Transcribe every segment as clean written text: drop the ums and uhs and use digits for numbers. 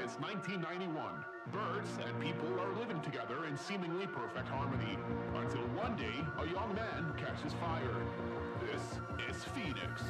It's 1991. Birds and people are living together in seemingly perfect harmony. Until one day, a young man catches fire. This is Phoenix.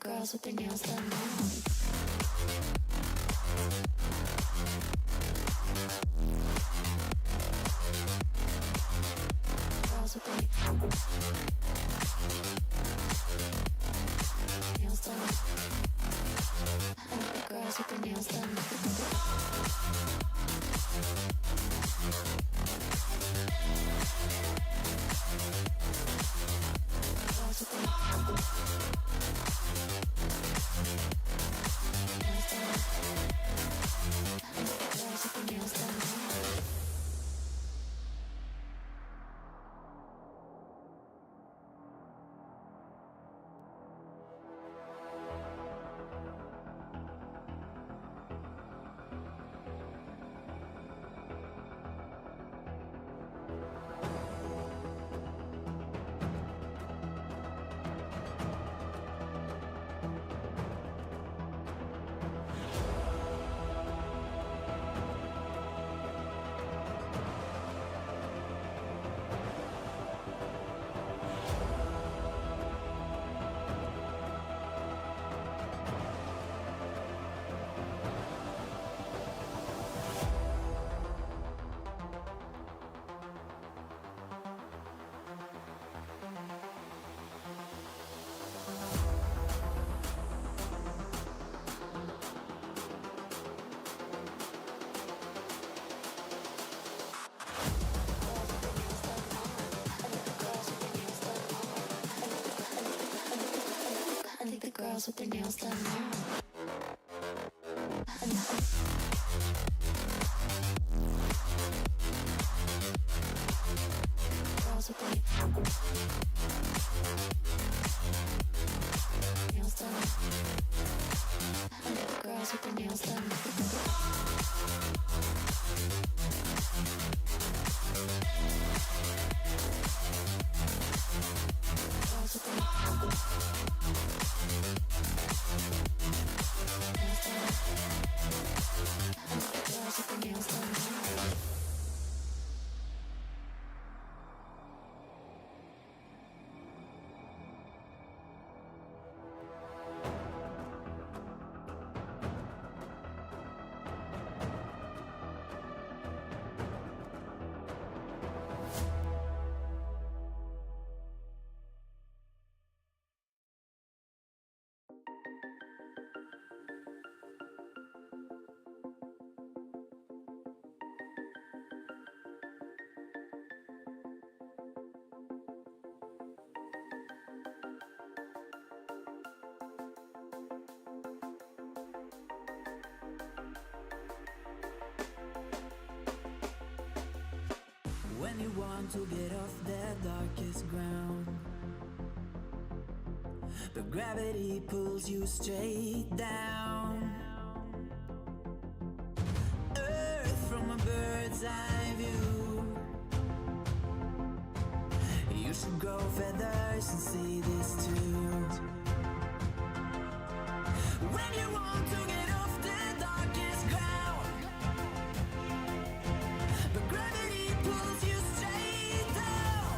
Girls with their nails done now. Girls with their Girls with their nails done now. Girls with their nails done. Girls with their nails done. When you want to get off the darkest ground, but gravity pulls you straight down. Earth from a bird's eye view. You should grow feathers and see this too. When you want to get off the darkest ground, but gravity pulls you straight down.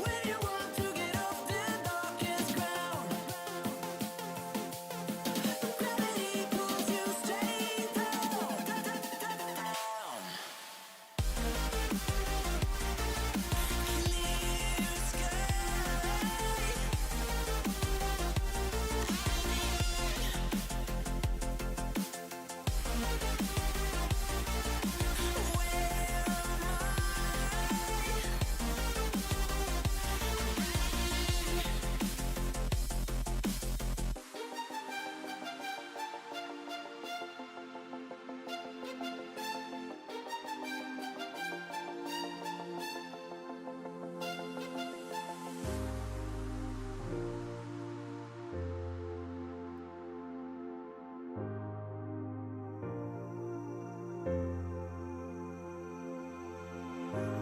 When you want to get off the darkest ground, but gravity pulls you straight down. Clear sky.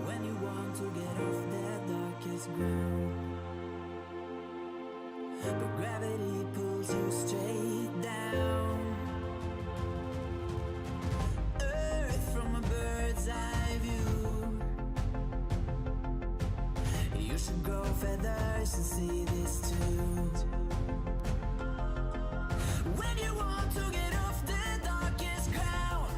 When you want to get off the darkest ground, but gravity pulls you straight down. Earth from a bird's eye view. You should grow feathers and see this too. When you want to get off the darkest ground,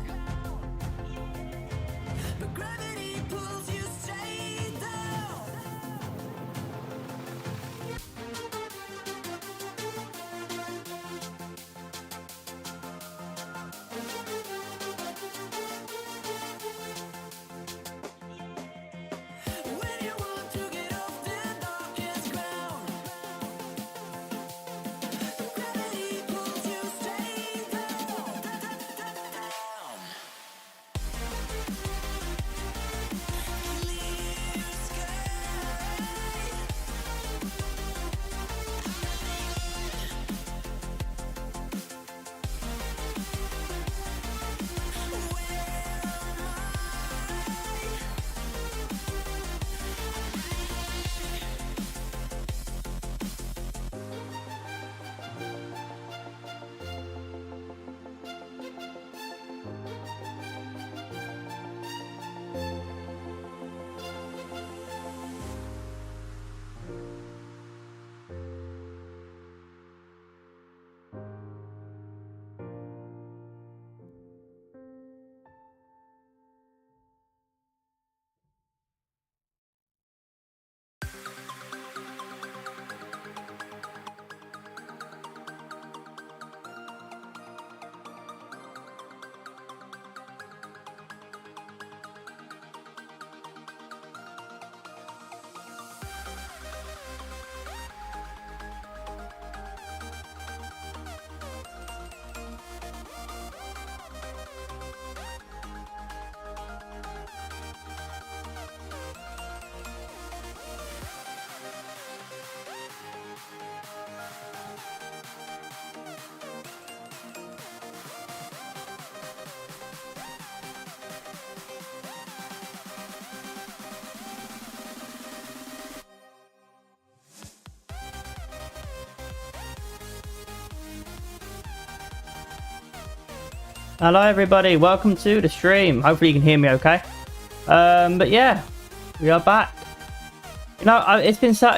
Hello everybody, welcome to the stream. Hopefully you can hear me okay. But yeah, we are back. You know, it's been so...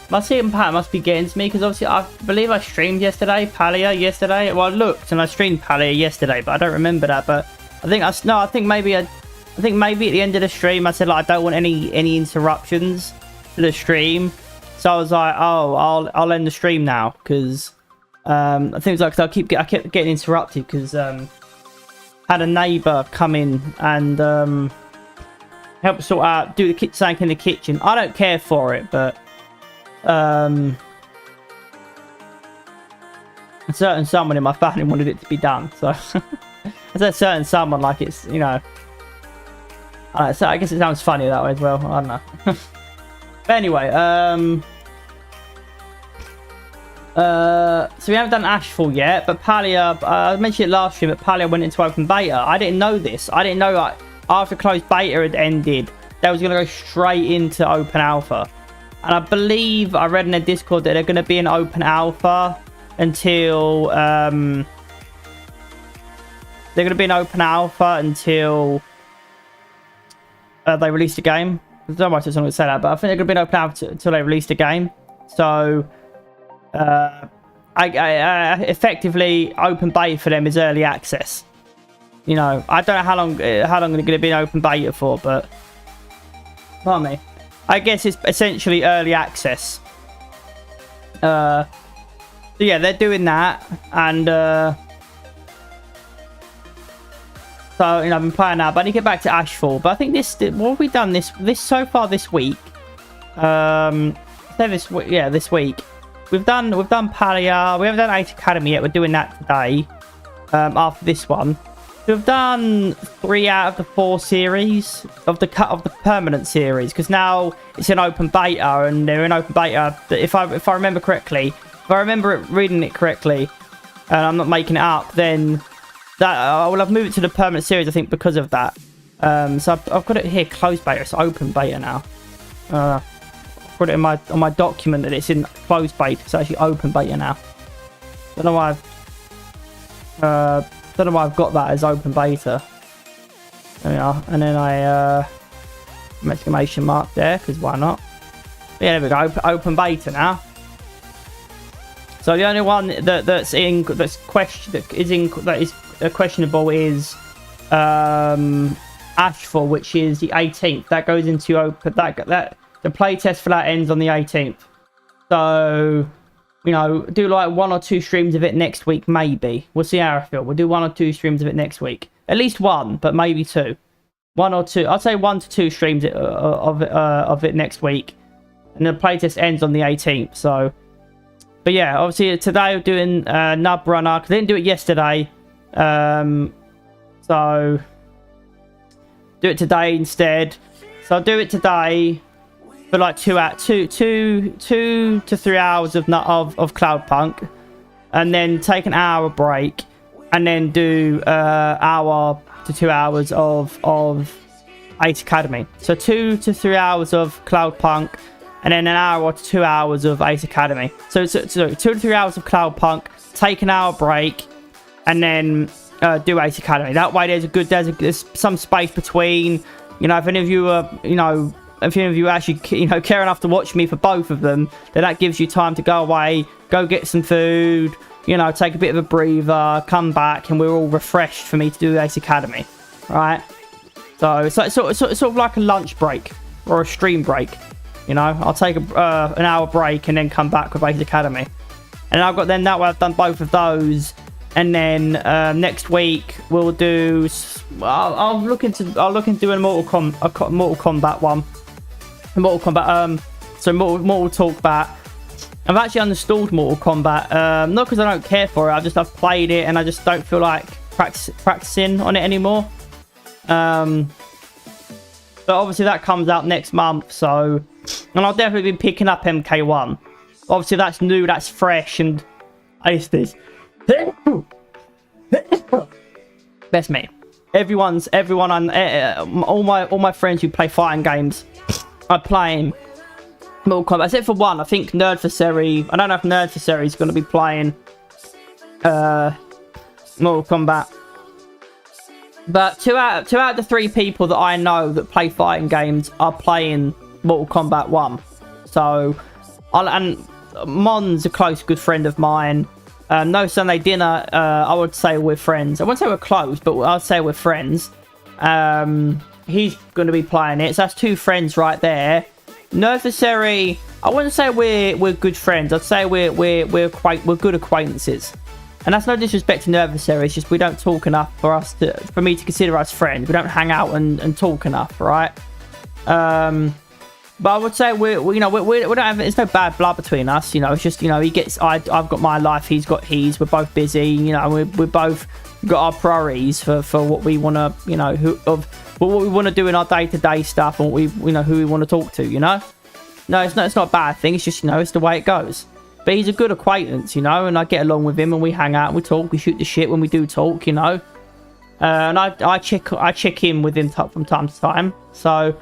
my sleeping pattern must be getting to me, because obviously I believe I streamed yesterday, Palia yesterday. Well, I looked and I streamed Palia yesterday, but I don't remember that. But I think I think maybe at the end of the stream I said like I don't want any interruptions to the stream. So I was like, oh, I'll end the stream now, because I think it was like, cause I kept getting interrupted because had a neighbour come in and help sort out, do the something in the kitchen. I don't care for it, but a certain someone in my family wanted it to be done. So I said certain someone, like it's, you know, so I guess it sounds funny that way as well. I don't know. But anyway, so we haven't done Ashfall yet, but Palia, I mentioned it last stream, but Palia went into open beta. I didn't know this. I didn't know, like, after closed beta had ended, they was going to go straight into open alpha. And I believe I read in the Discord that they're going to be in open alpha until, they're going to be in open alpha until they release the game. I don't know why I'm going to say that, but I think they're going to be in open alpha until they release the game. So effectively open beta for them is early access. You know, I don't know how long they're going to be in open beta for, but pardon me, I guess it's essentially early access. So yeah, they're doing that, and so, you know, I've been playing that, but I need to get back to Ashfall. But I think this, what have we done this so far this week? This week. We've done Palia. We haven't done 8 Academy yet. We're doing that today. After this one, we've done 3 out of the 4 series of the permanent series, because now it's in open beta, and they're in open beta. If I remember correctly, if I remember reading it correctly, and I'm not making it up, then that I've moved it to the permanent series, I think, because of that. So I've got it here, closed beta. It's open beta now. Put it in on my document that it's in closed beta. It's actually open beta now. Don't know why I've got that as open beta. There we are. And then I exclamation mark there, because why not? But yeah, there we go. Open beta now. So the only one that is questionable is Ashfall, which is the 18th. That goes into open. The playtest for that ends on the 18th. So, you know, do like 1 or 2 streams of it next week, maybe. We'll see how I feel. We'll do 1 or 2 streams of it next week. At least 1, but maybe 2. 1 or 2. I'd say 1 to 2 streams of it next week. And the playtest ends on the 18th. So, but yeah, obviously today we're doing Nub Runner, because I didn't do it yesterday. So, do it today instead. So I'll do it today for like 2 to 3 hours of Cloudpunk, and then take an hour break, and then do hour to 2 hours of 8 Academy. So 2 to 3 hours of Cloudpunk, and then an hour to 2 hours of 8 Academy. So 2 to 3 hours of Cloudpunk, take an hour break, and then do 8 Academy. That way there's some space between. You know, if any of you are, you know, if any of you actually, you know, care enough to watch me for both of them, then that gives you time to go away, go get some food, you know, take a bit of a breather, come back, and we're all refreshed for me to do 8 Academy, right? So it's like sort of like a lunch break or a stream break. You know, I'll take an hour break and then come back with 8 Academy, and That way I've done both of those. And then next week we'll do. I'll look into doing a Mortal Kombat one. Mortal Kombat. I've actually uninstalled Mortal Kombat. Not because I don't care for it. I've played it and I just don't feel like practicing on it anymore. But obviously that comes out next month. So, and I'll definitely be picking up MK1. Obviously that's new. That's fresh. And I used this. Best me. Everyone all my friends who play fighting games are playing Mortal Kombat, except for one. I think Nerdversary. I don't know if Nerdversary is going to be playing Mortal Kombat. But two out of the 3 people that I know that play fighting games are playing Mortal Kombat 1. So, and Mon's a close good friend of mine. No Sunday Dinner, I would say we're friends. I wouldn't say we're close, but I'd say we're friends. He's going to be playing it. So that's 2 friends right there. Nervessary, I wouldn't say we're good friends. I'd say we're good acquaintances. And that's no disrespect to Nervessary. It's just we don't talk enough for me to consider us friends. We don't hang out and talk enough, right? But I would say we don't have, there's no bad blood between us. You know, it's just, you know, I've got my life, he's got his. We're both busy. You know, we both got our priorities for what we want to, you know, what we want to do in our day-to-day stuff, and who we want to talk to. You know, no, it's not a bad thing. It's just, you know, it's the way it goes. But he's a good acquaintance, you know, and I get along with him, and we hang out, we talk, we shoot the shit when we do talk, you know. And I check in with him from time to time. So,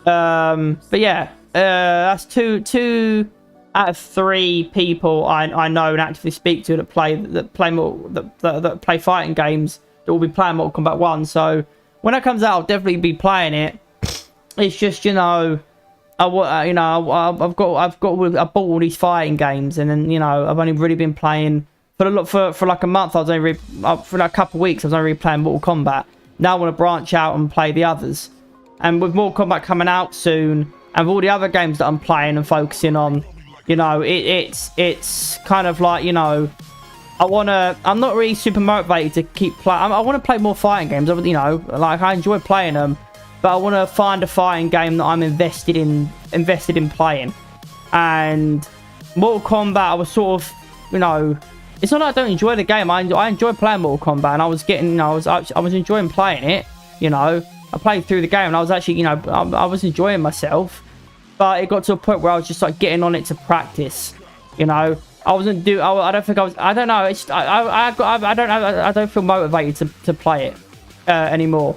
but yeah, that's two out of 3 people I know and actively speak to that play fighting games that will be playing Mortal Kombat 1. So when that comes out, I'll definitely be playing it. It's just, you know, I bought all these fighting games, and then, you know, I've only really been playing for like a month. I was only for like a couple of weeks. I was only really playing Mortal Kombat. Now I want to branch out and play the others. And with Mortal Kombat coming out soon, and with all the other games that I'm playing and focusing on, you know, it's kind of like, you know, I'm not really super motivated to keep playing. I want to play more fighting games. You know, like, I enjoy playing them. But I want to find a fighting game that I'm invested in playing. And Mortal Kombat, I was sort of, you know, it's not like I don't enjoy the game. I enjoy playing Mortal Kombat, and I was getting, you know, I was enjoying playing it. You know, I played through the game, and I was actually, you know, I was enjoying myself. But it got to a point where I was just like getting on it to practice. You know, I wasn't I don't think I was. I don't know. It's I don't feel motivated to play it anymore.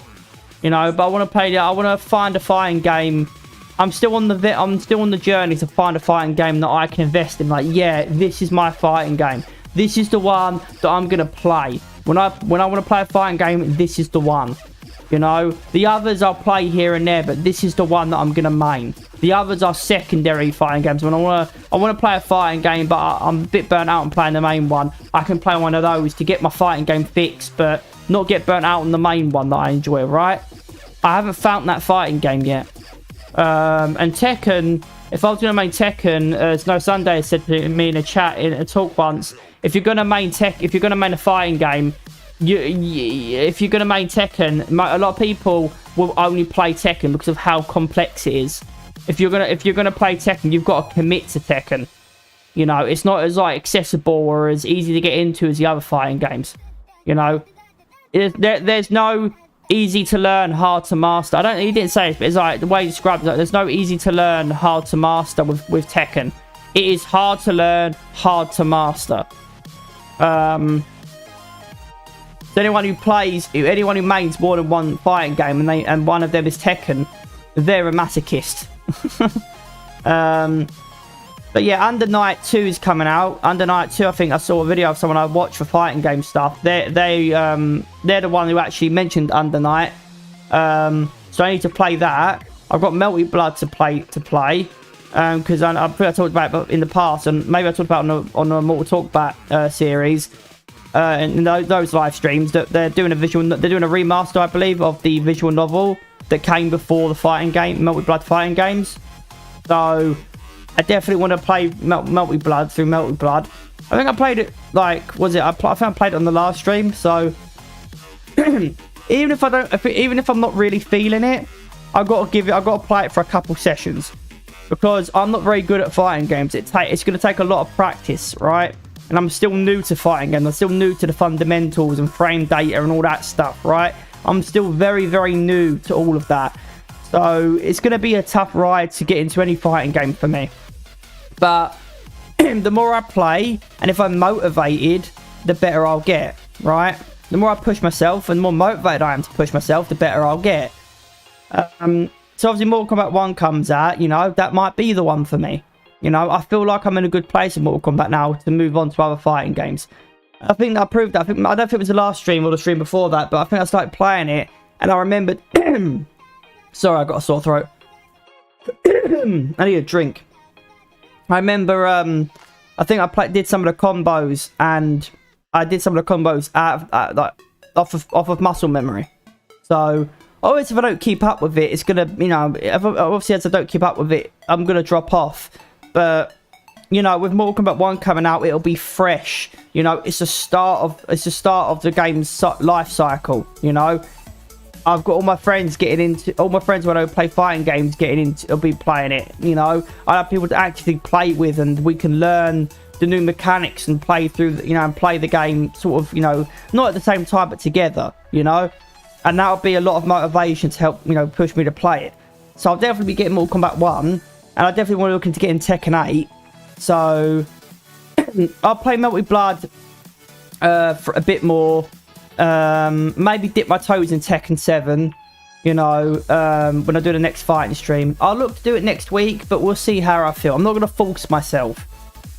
You know, but I want to play. I want to find a fighting game. I'm still on the journey to find a fighting game that I can invest in. Like, yeah, this is my fighting game. This is the one that I'm gonna play. When I want to play a fighting game, this is the one. You know, the others I'll play here and there, but this is the one that I'm gonna main. The others are secondary fighting games. When I want to play a fighting game, but I'm a bit burnt out on playing the main one, I can play one of those to get my fighting game fixed, but not get burnt out on the main one that I enjoy, right? I haven't found that fighting game yet. And Tekken, if I was going to main Tekken, as No Sunday said to me in a chat, in a talk once, if you're going to main a fighting game, if you're going to main Tekken, a lot of people will only play Tekken because of how complex it is. If you're gonna play Tekken, you've got to commit to Tekken. You know, it's not as like accessible or as easy to get into as the other fighting games. You know, there's no easy to learn, hard to master. He didn't say it, but it's like the way he described it. Like, there's no easy to learn, hard to master with Tekken. It is hard to learn, hard to master. So anyone who mains more than one fighting game and one of them is Tekken, they're a masochist. But yeah, Under Night 2 is coming out. Under Night 2, I think I saw a video of someone I watched for fighting game stuff. They're the one who actually mentioned Under Night. So I need to play that. I've got Melty Blood to play. Because I think I talked about it in the past, and maybe I talked about it on the Mortal Talkback series. In those live streams, that they're doing a remaster, I believe, of the visual novel that came before the fighting game, Melty Blood fighting games. So I definitely want to play Melty Blood through Melty Blood. I think I played it I think I played it on the last stream. So even if I'm not really feeling it, I've got to play it for a couple sessions, because I'm not very good at fighting games. It's going to take a lot of practice, right? And I'm still new to fighting games. I'm still new to the fundamentals and frame data and all that stuff, right? I'm still very, very new to all of that. So it's going to be a tough ride to get into any fighting game for me. But the more I play, and if I'm motivated, the better I'll get, right? The more I push myself and the more motivated I am to push myself, the better I'll get. So obviously Mortal Kombat 1 comes out, you know, that might be the one for me. You know, I feel like I'm in a good place in Mortal Kombat now to move on to other fighting games. I think I proved that. I don't think it was the last stream or the stream before that, but I think I started playing it, and I remembered... Sorry, I got a sore throat. I need a drink. I remember, I think I did some of the combos, and I did some of the combos off of muscle memory. So, always if I don't keep up with it, it's gonna, you know, obviously as I don't keep up with it, I'm gonna drop off. But, you know, with Mortal Kombat 1 coming out, it'll be fresh. You know, it's the start of the game's life cycle, you know. I've got all my friends when I play fighting games I'll be playing it, you know. I have people to actively play with, and we can learn the new mechanics and play through, you know, and play the game sort of, you know, not at the same time, but together, you know. And that'll be a lot of motivation to help, you know, push me to play it. So I'll definitely be getting Mortal Kombat 1, and I definitely want to look into getting Tekken 8. So I'll play Melty Blood for a bit more. Maybe dip my toes in Tekken 7, you know, when I do the next fighting stream. I'll look to do it next week, but we'll see how I feel. I'm not going to force myself,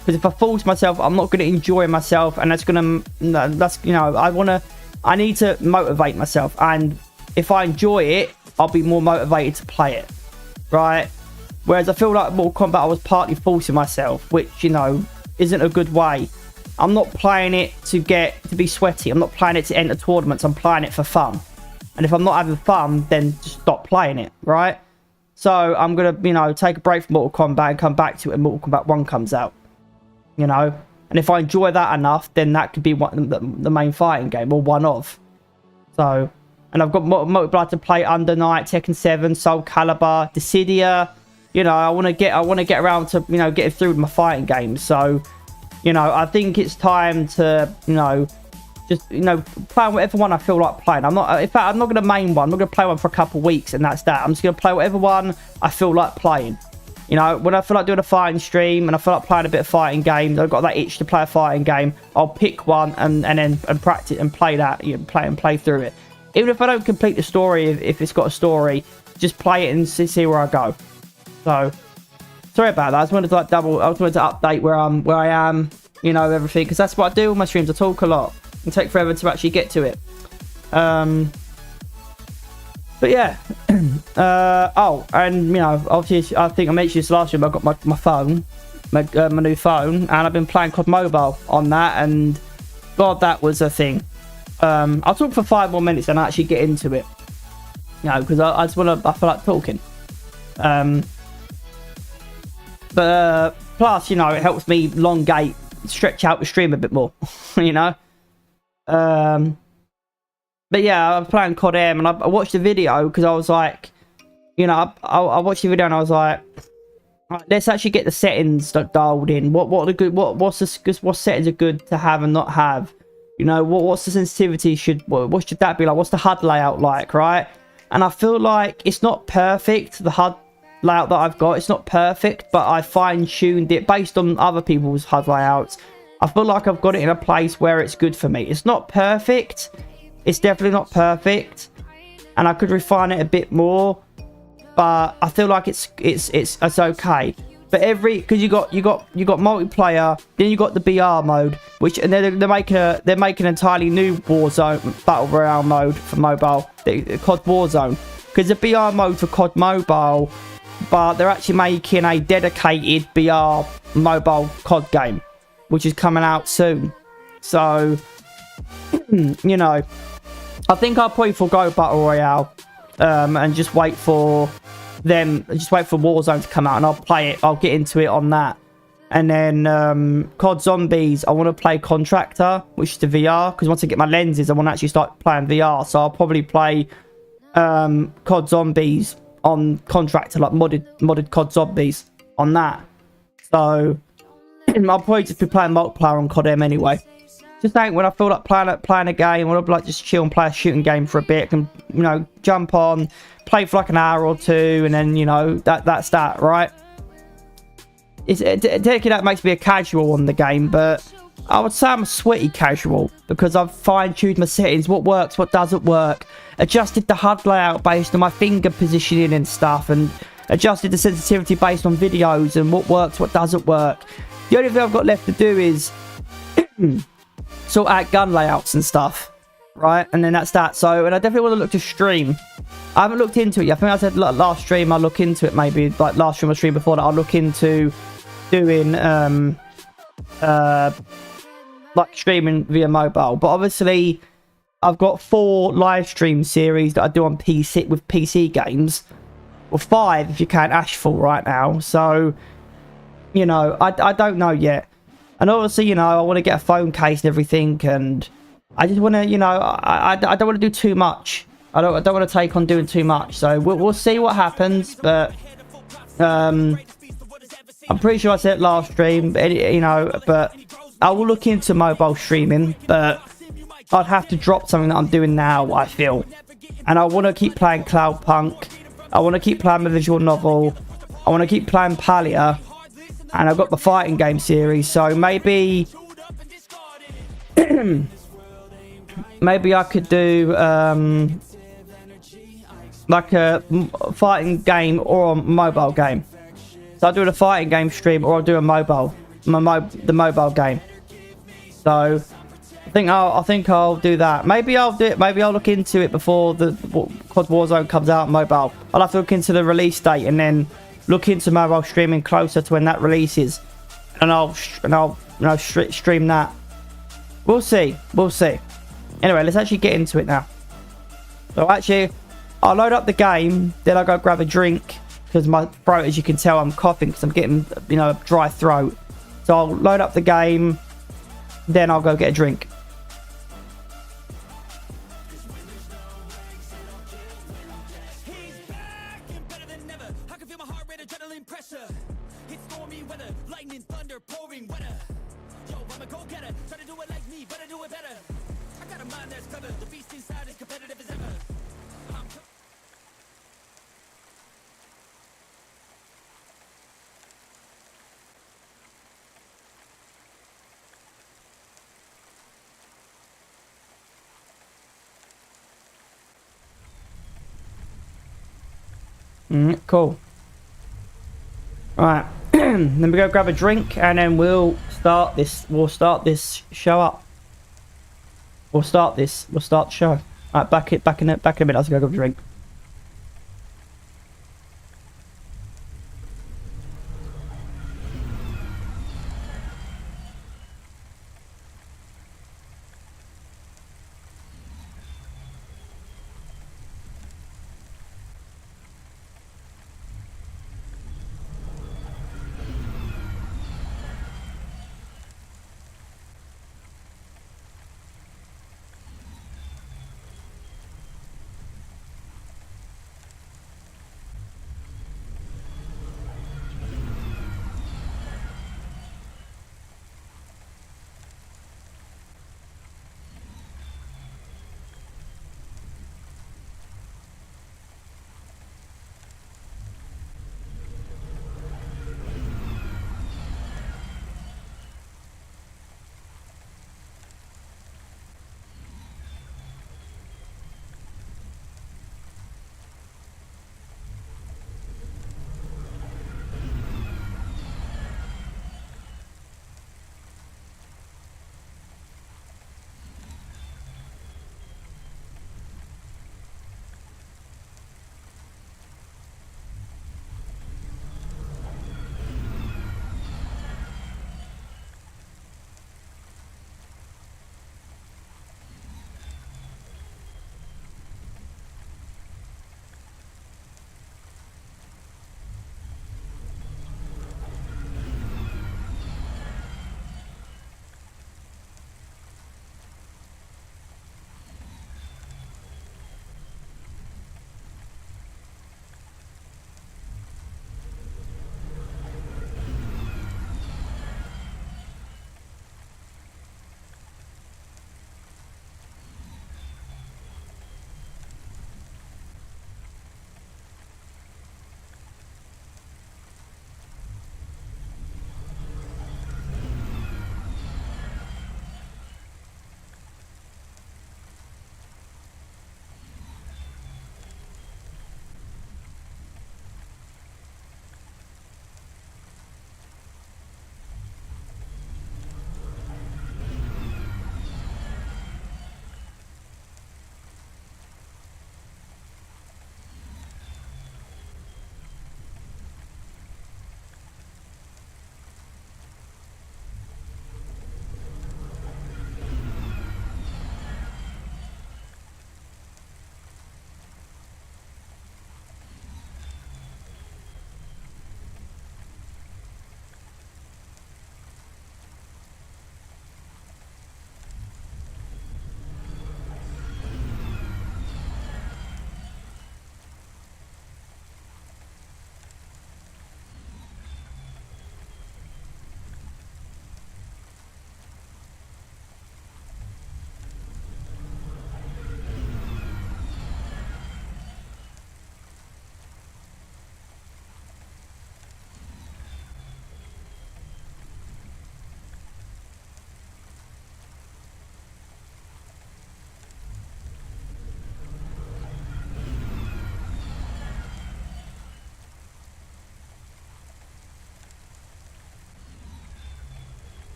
because if I force myself, I'm not going to enjoy myself, and that's going to, that's, you know, I need to motivate myself, and if I enjoy it, I'll be more motivated to play it, right? Whereas I feel like Mortal Kombat, I was partly forcing myself, which, you know, isn't a good way. I'm not playing it to be sweaty. I'm not playing it to enter tournaments. I'm playing it for fun. And if I'm not having fun, then just stop playing it, right? So I'm going to, you know, take a break from Mortal Kombat and come back to it when Mortal Kombat 1 comes out. You know? And if I enjoy that enough, then that could be the main fighting game, or one of. So, and I've got Mortal Blood to play, Under Night, Tekken 7, Soul Calibur, Dissidia. You know, I want to get around to, you know, getting through with my fighting games. So, you know, I think it's time to, you know, just, you know, play whatever one I feel like playing. In fact, I'm not going to main one. I'm not going to play one for a couple of weeks, and that's that. I'm just going to play whatever one I feel like playing. You know, when I feel like doing a fighting stream and I feel like playing a bit of fighting games, I've got that itch to play a fighting game, I'll pick one and practice and play that, you know, play through it. Even if I don't complete the story, if it's got a story, just play it and see where I go. So, sorry about that. I just wanted to update where I am, you know, everything, because that's what I do with my streams. I talk a lot and take forever to actually get to it. But yeah. Oh, and, you know, obviously, I think I mentioned this last year, but I got my phone, my new phone, and I've been playing COD Mobile on that, and God, that was a thing. I'll talk for 5 more minutes and actually get into it, you know, because I feel like talking. But plus, you know, it helps me elongate, stretch out the stream a bit more, you know. But yeah, I was playing COD M, and I watched the video because I was like, you know, I watched the video and I was like, right, let's actually get the settings dialed in. What settings are good to have and not have? You know, what's the sensitivity? What should that be like? What's the HUD layout like, right? And I feel like it's not perfect. The HUD layout that I've got, it's not perfect, but I fine-tuned it based on other people's HUD layouts. I feel like I've got it in a place where it's good for me. It's not perfect. It's definitely not perfect, and I could refine it a bit more, but I feel like it's okay. But because you got multiplayer, then you got the BR mode, which, and they're making an entirely new Warzone battle royale mode for mobile, the COD Warzone, because the BR mode for COD Mobile, but they're actually making a dedicated BR mobile COD game, which is coming out soon. So, you know, I think I'll probably forgo Battle Royale and just wait for Warzone to come out, and I'll play it. I'll get into it on that. And then COD Zombies, I want to play Contractor, which is the VR, because once I get my lenses, I want to actually start playing VR. So I'll probably play COD Zombies on Contractor, like modded COD Zombies on that. So I'll probably just be playing multiplayer on COD M anyway. Just think when I feel like playing a game, I want to like just chill and play a shooting game for a bit, and, you know, jump on, play for like an hour or two, and then, you know, that's that, right? Technically that makes me a casual on the game, but I would say I'm a sweaty casual, because I've fine-tuned my settings, what works, what doesn't work, adjusted the HUD layout based on my finger positioning and stuff, and adjusted the sensitivity based on videos and what works, what doesn't work. The only thing I've got left to do is sort out gun layouts and stuff, right? And then that's that. So, and I definitely want to look to stream. I haven't looked into it yet. I think I said last stream I'll look into it, maybe like last stream or stream before that. I'll look into doing like streaming via mobile. But obviously I've got 4 live stream series that I do on PC with PC games, or 5 if you count Ashfall right now. So, you know, I don't know yet. And obviously, you know, I want to get a phone case and everything, and I just want to, you know, I don't want to do too much. I don't want to take on doing too much. So we'll see what happens. But I'm pretty sure I said it last stream, but, you know, but I will look into mobile streaming. But I'd have to drop something that I'm doing now, I feel. And I want to keep playing Cloudpunk. I want to keep playing the visual novel. I want to keep playing Palia. And I've got the fighting game series. So maybe maybe I could do like a fighting game or a mobile game. So I'll do the fighting game stream, or I'll do a the mobile game. So I think I'll do that. Maybe I'll do it. Maybe I'll look into it before the COD Warzone comes out mobile. I'll have to look into the release date and then look into mobile streaming closer to when that releases, and I'll you know, stream that. We'll see. Anyway, let's actually get into it now. So actually, I'll load up the game, then I'll go grab a drink, because my throat, as you can tell, I'm coughing because I'm getting, you know, a dry throat. So I'll load up the game, then I'll go get a drink. Cool. Alright. Then we go grab a drink, and then we'll start this show up. We'll start the show. Alright, back in a minute. I'll go grab a drink.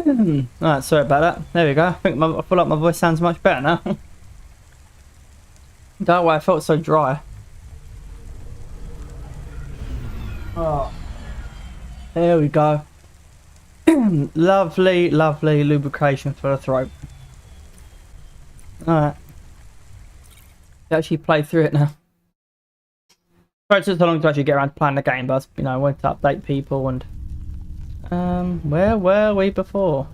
Alright, sorry about that. There we go. I feel like my voice sounds much better now. Don't know why I felt so dry. Oh, there we go. Lovely, lovely lubrication for the throat. Alright. Actually play through it now. Sorry it took so long to actually get around to playing the game, but you know, I wanted to update people and where were we before?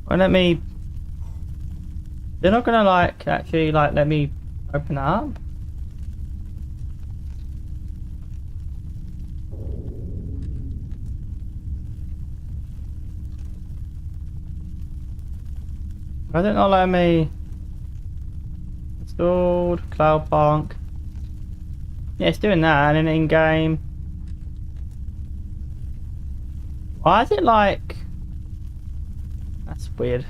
Well, let me. They're not gonna like actually like let me open it up. I don't know, let me. Installed Cloudpunk. Yeah, it's doing that, and then in game. Why is it like? That's weird.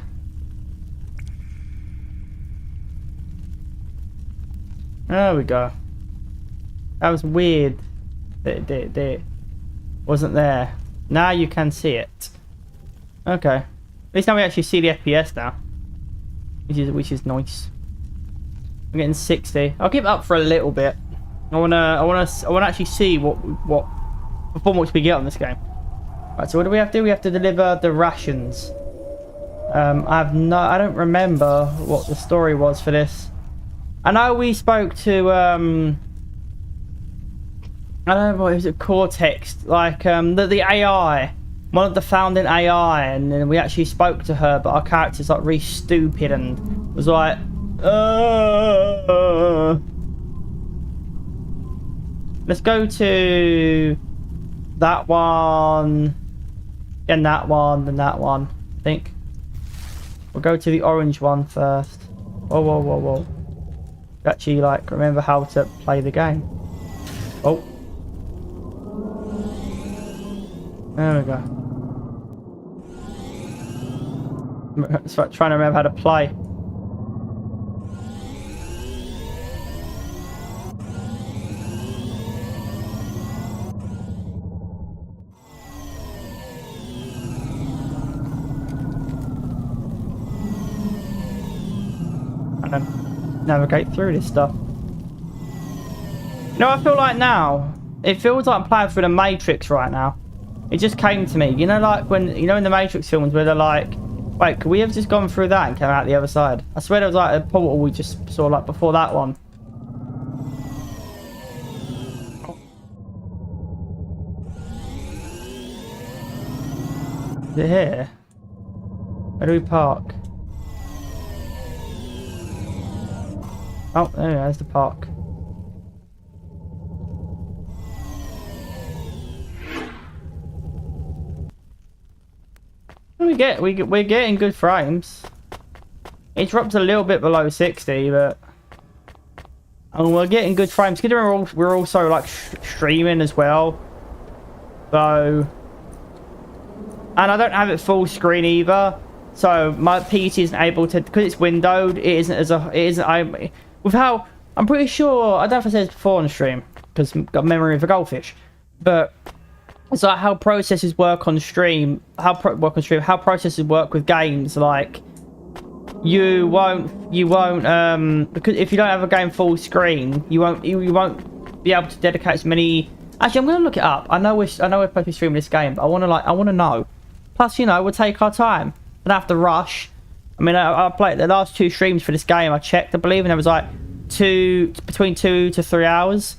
There we go. That was weird. It wasn't there. Now you can see it. Okay. At least now we actually see the FPS now, which is nice. I'm getting 60. I'll keep it up for a little bit. I wanna actually see what performance we get on this game. Right, so what do we have to do? We have to deliver the rations. I don't remember what the story was for this. I know we spoke to I don't know what was it, Cortex, like the AI, one of the founding AI, and then we actually spoke to her, but our character's like really stupid and was like let's go to that one, and that one, and that one. I think we'll go to the orange one first. Whoa, whoa, whoa, whoa. Actually, like, remember how to play the game. Oh. There we go. It's like trying to remember how to play. And then navigate through this stuff. You know, I feel like now, it feels like I'm playing through the Matrix right now. It just came to me. You know, like when, you know, in the Matrix films where they're like, wait, could we have just gone through that and come out the other side? I swear there was like a portal we just saw like before that one. Is it here? Where do we park? Oh, there's the park. We're getting good frames. It drops a little bit below 60, but we're getting good frames. Considering we're also like streaming as well, so, and I don't have it full screen either, so my PC isn't able to, because it's windowed. It isn't. With how I'm pretty sure, I don't know if I said this before on the stream because I've got memory of a goldfish, but it's like how processors work on stream, how processors work with games. Like you won't because if you don't have a game full screen, you won't be able to dedicate as many. Actually, I'm gonna look it up. I know we're supposed to be streaming this game, but I want to know. Plus, you know, we'll take our time. We don't have to rush. I mean, I played the last 2 streams for this game. I checked, I believe, and there was like between 2 to 3 hours.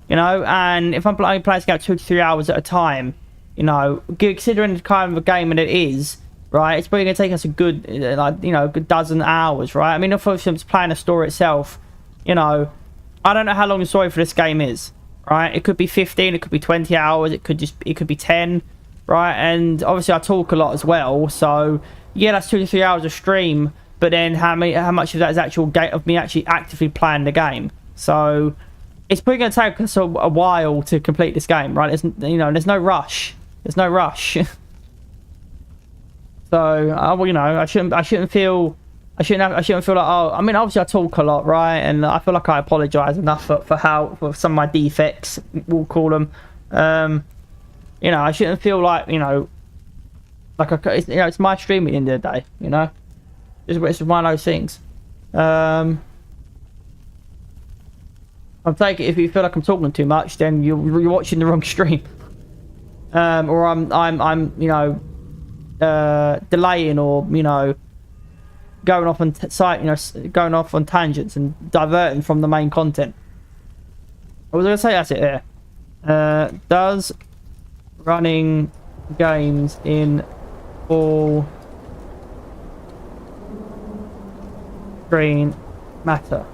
You know, and if I'm playing this game 2 to 3 hours at a time, you know, considering the kind of a game that it is, right, it's probably going to take us a good, like, you know, a good dozen hours, right? I mean, if I'm just playing the story itself, you know, I don't know how long the story for this game is, right? It could be 15, it could be 20 hours, it could be 10, right? And obviously I talk a lot as well, so yeah, that's 2 to 3 hours of stream, but then how much of that is actual game of me actually actively playing the game? So it's probably going to take us a while to complete this game, right? There's, you know, there's no rush. There's no rush. So, well, you know, I shouldn't feel like, oh, I mean, obviously I talk a lot, right? And I feel like I apologise enough for some of my defects, we'll call them. You know, I shouldn't feel like, you know, like it's my stream at the end of the day. You know, it's one of those things. I'm taking, if you feel like I'm talking too much, then you're watching the wrong stream. Or I'm you know, delaying, or you know, going off on going off on tangents and diverting from the main content. What was I gonna say? That's it there. Does running games in full screen matter?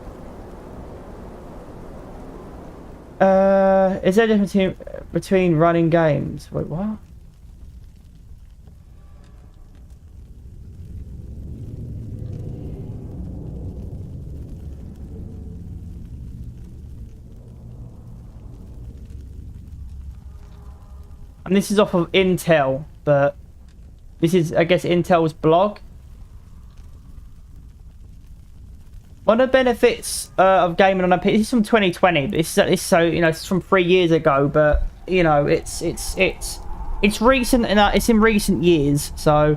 Is there a difference between running games? Wait, what? And this is off of Intel, but this is, I guess, Intel's blog. One of the benefits of gaming on a PC, this is from 2020, but it's so, you know, it's from 3 years ago, but you know, it's recent, and it's in recent years. So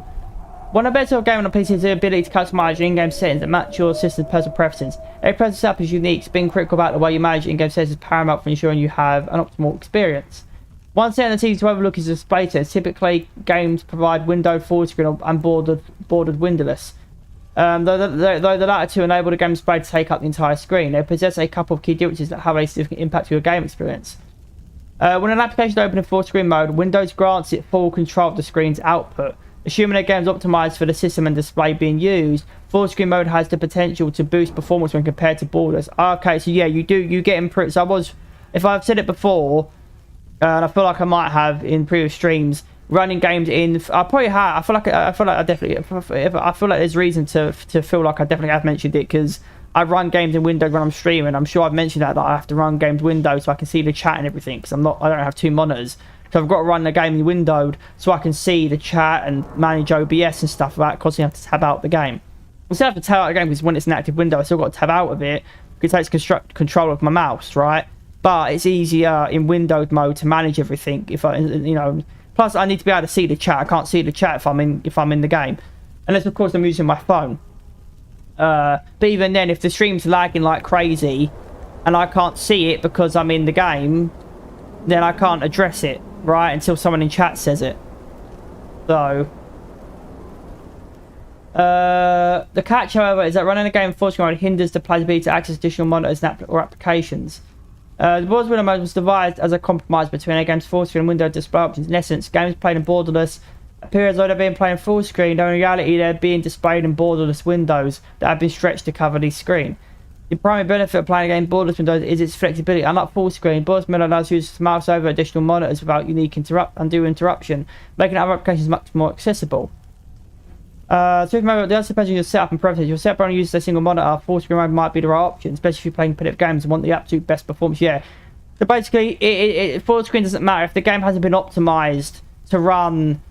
one of the benefits of gaming on a PC is the ability to customize your in-game settings that match your system's personal preferences. Every person's setup is unique. Being critical about the way you manage in-game settings is paramount for ensuring you have an optimal experience. One setting that's easy to overlook is display settings. Typically, games provide windowed full screen and bordered windowless. Though the latter two enable the game display to take up the entire screen, they possess a couple of key differences that have a significant impact on your game experience. When an application is open in full screen mode, Windows grants it full control of the screen's output. Assuming a game is optimized for the system and display being used, full screen mode has the potential to boost performance when compared to borderless. Okay, so yeah, you get improved. So if I've said it before, and I feel like I might have in previous streams, running games in, I probably have. I feel like I definitely. I feel like there's reason to feel like I definitely have mentioned it, because I run games in Windows when I'm streaming. I'm sure I've mentioned that I have to run games Windows so I can see the chat and everything, because I don't have two monitors, so I've got to run the game in windowed so I can see the chat and manage OBS and stuff without constantly have to tab out the game. I still have to tab out the game because when it's an active window, I still got to tab out of it because it takes control of my mouse, right? But it's easier in windowed mode to manage everything. If I, you know, plus I need to be able to see the chat. I can't see the chat if I'm in the game, unless of course I'm using my phone. But even then, if the stream's lagging like crazy, and I can't see it because I'm in the game, then I can't address it, right? Until someone in chat says it. So, the catch, however, is that running a game in full screen mode hinders the player's ability to access additional monitors or applications. The borderless window mode was devised as a compromise between a game's full screen and window display options. In essence, games played in borderless appear as though they're being played in full screen, though in reality they're being displayed in borderless windows that have been stretched to cover the screen. The primary benefit of playing a game in borderless windows is its flexibility. Unlike full screen, borderless window allows users to mouse over additional monitors without unique undue interruption, making other applications much more accessible. So if the other depends on your setup and preferences. Your setup only uses a single monitor. Full screen mode might be the right option, especially if you're playing competitive games and want the absolute best performance. Yeah. So basically, full screen doesn't matter if the game hasn't been optimized to run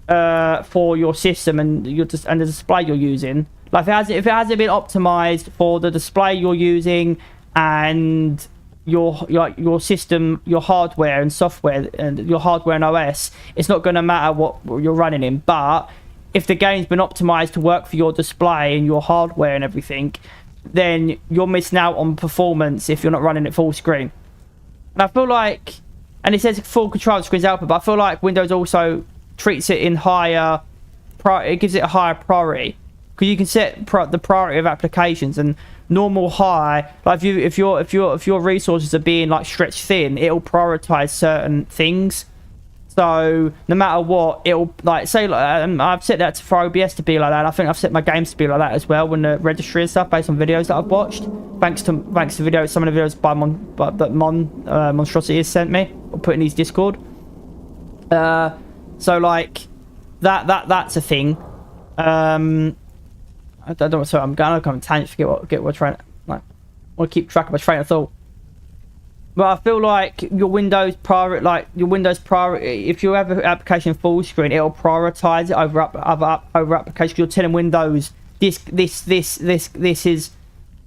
for your system and the display you're using. Like if it hasn't been optimized for the display you're using and your system, your hardware and software, and your hardware and OS, it's not going to matter what you're running in. But if the game's been optimized to work for your display and your hardware and everything, then you're missing out on performance if you're not running it full screen. And I feel like, and it says full control of the screen's output, but I feel like Windows also treats it in higher, it gives it a higher priority, because you can set the priority of applications, and normal high, like if your resources are being like stretched thin, it'll prioritize certain things. So no matter what, it'll like say I've set that for OBS to be like that. I think I've set my games to be like that as well when the registry and stuff based on videos that I've watched. Thanks to videos, some of the videos that Monstrosity has sent me or put in his Discord. So like that's a thing. I don't know. So I'm going to come tangent. Forget what I'm trying to like. I want to keep track of my train of thought. But I feel like your Windows priority, if you have an application full screen, it'll prioritize it over applications. You're telling Windows this is,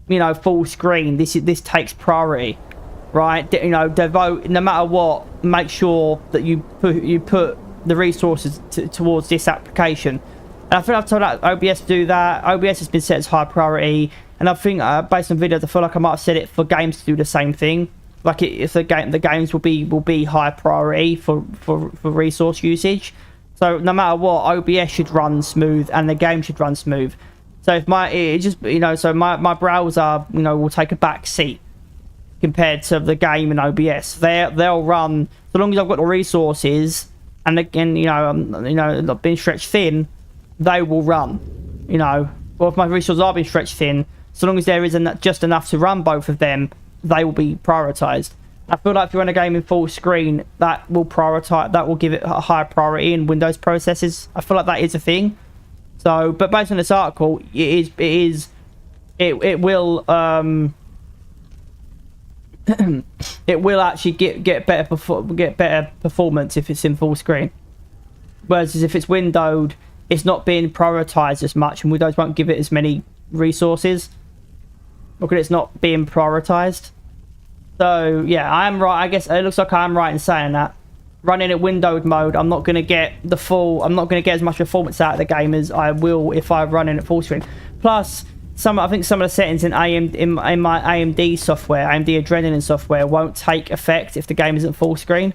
you know, full screen. This takes priority. right? You know, devote, no matter what, make sure that you put the resources towards this application. And I feel I've told OBS to do that. OBS has been set as high priority, and I think based on videos, I feel like I might have said it for games to do the same thing. Like if the games will be high priority for resource usage. So no matter what, OBS should run smooth and the game should run smooth. So if my browser, you know, will take a back seat compared to the game and OBS. They'll run so long as I've got the resources, and again, not being stretched thin, they will run. You know, or if my resources are being stretched thin, so long as there isn't just enough to run both of them, they will be prioritized. I feel like if you run a game in full screen, that will give it a higher priority in Windows processes. I feel like that is a thing. So, but based on this article, it will it will actually get better performance if it's in full screen. Whereas if it's windowed, it's not being prioritized as much, and Windows won't give it as many resources because it's not being prioritized. So yeah, I am right. I guess it looks like I am right in saying that. Running it windowed mode, I'm not going to get as much performance out of the game as I will if I run it at full screen. Plus, I think some of the settings in my AMD software, AMD Adrenalin software, won't take effect if the game isn't full screen.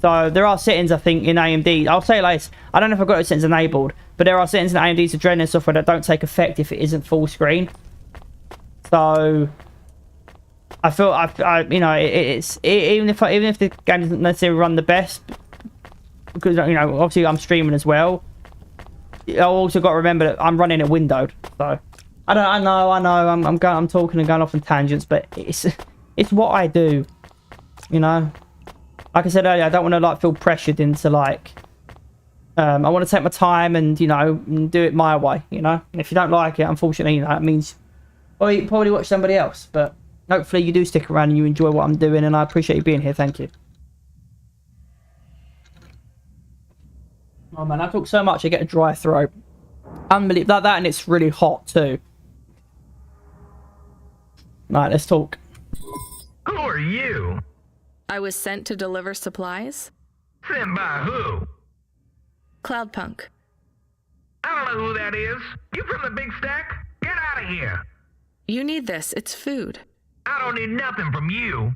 So there are settings, I think, in AMD. I'll say it like this. I don't know if I've got those settings enabled, but there are settings in AMD's Adrenalin software that don't take effect if it isn't full screen. So I feel even if the game doesn't necessarily run the best, because obviously I'm streaming as well. I also got to remember that I'm running it windowed. So I know. I'm talking and going off on tangents, but it's what I do. You know, like I said earlier, I don't want to feel pressured into I want to take my time and do it my way. And if you don't like it, unfortunately, that means you probably watch somebody else. But hopefully you do stick around and you enjoy what I'm doing, and I appreciate you being here. Thank you. Oh man, I talk so much I get a dry throat. Unbelievable. Like that, and it's really hot too. Right, let's talk. Who are you? I was sent to deliver supplies. Sent by who? Cloudpunk. I don't know who that is. You from the big stack? Get out of here. You need this. It's food. I don't need nothing from you.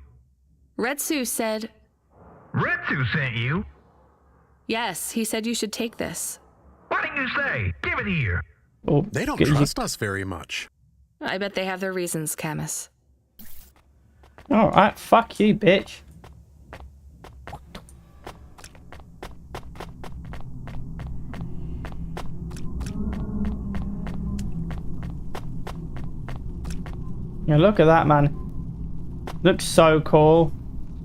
Retsu said... Retsu sent you? Yes, he said you should take this. What did you say? Give it here. Oh, they don't trust us very much. I bet they have their reasons, Camus. Alright, fuck you, bitch. Yeah, look at that, man. Looks so cool.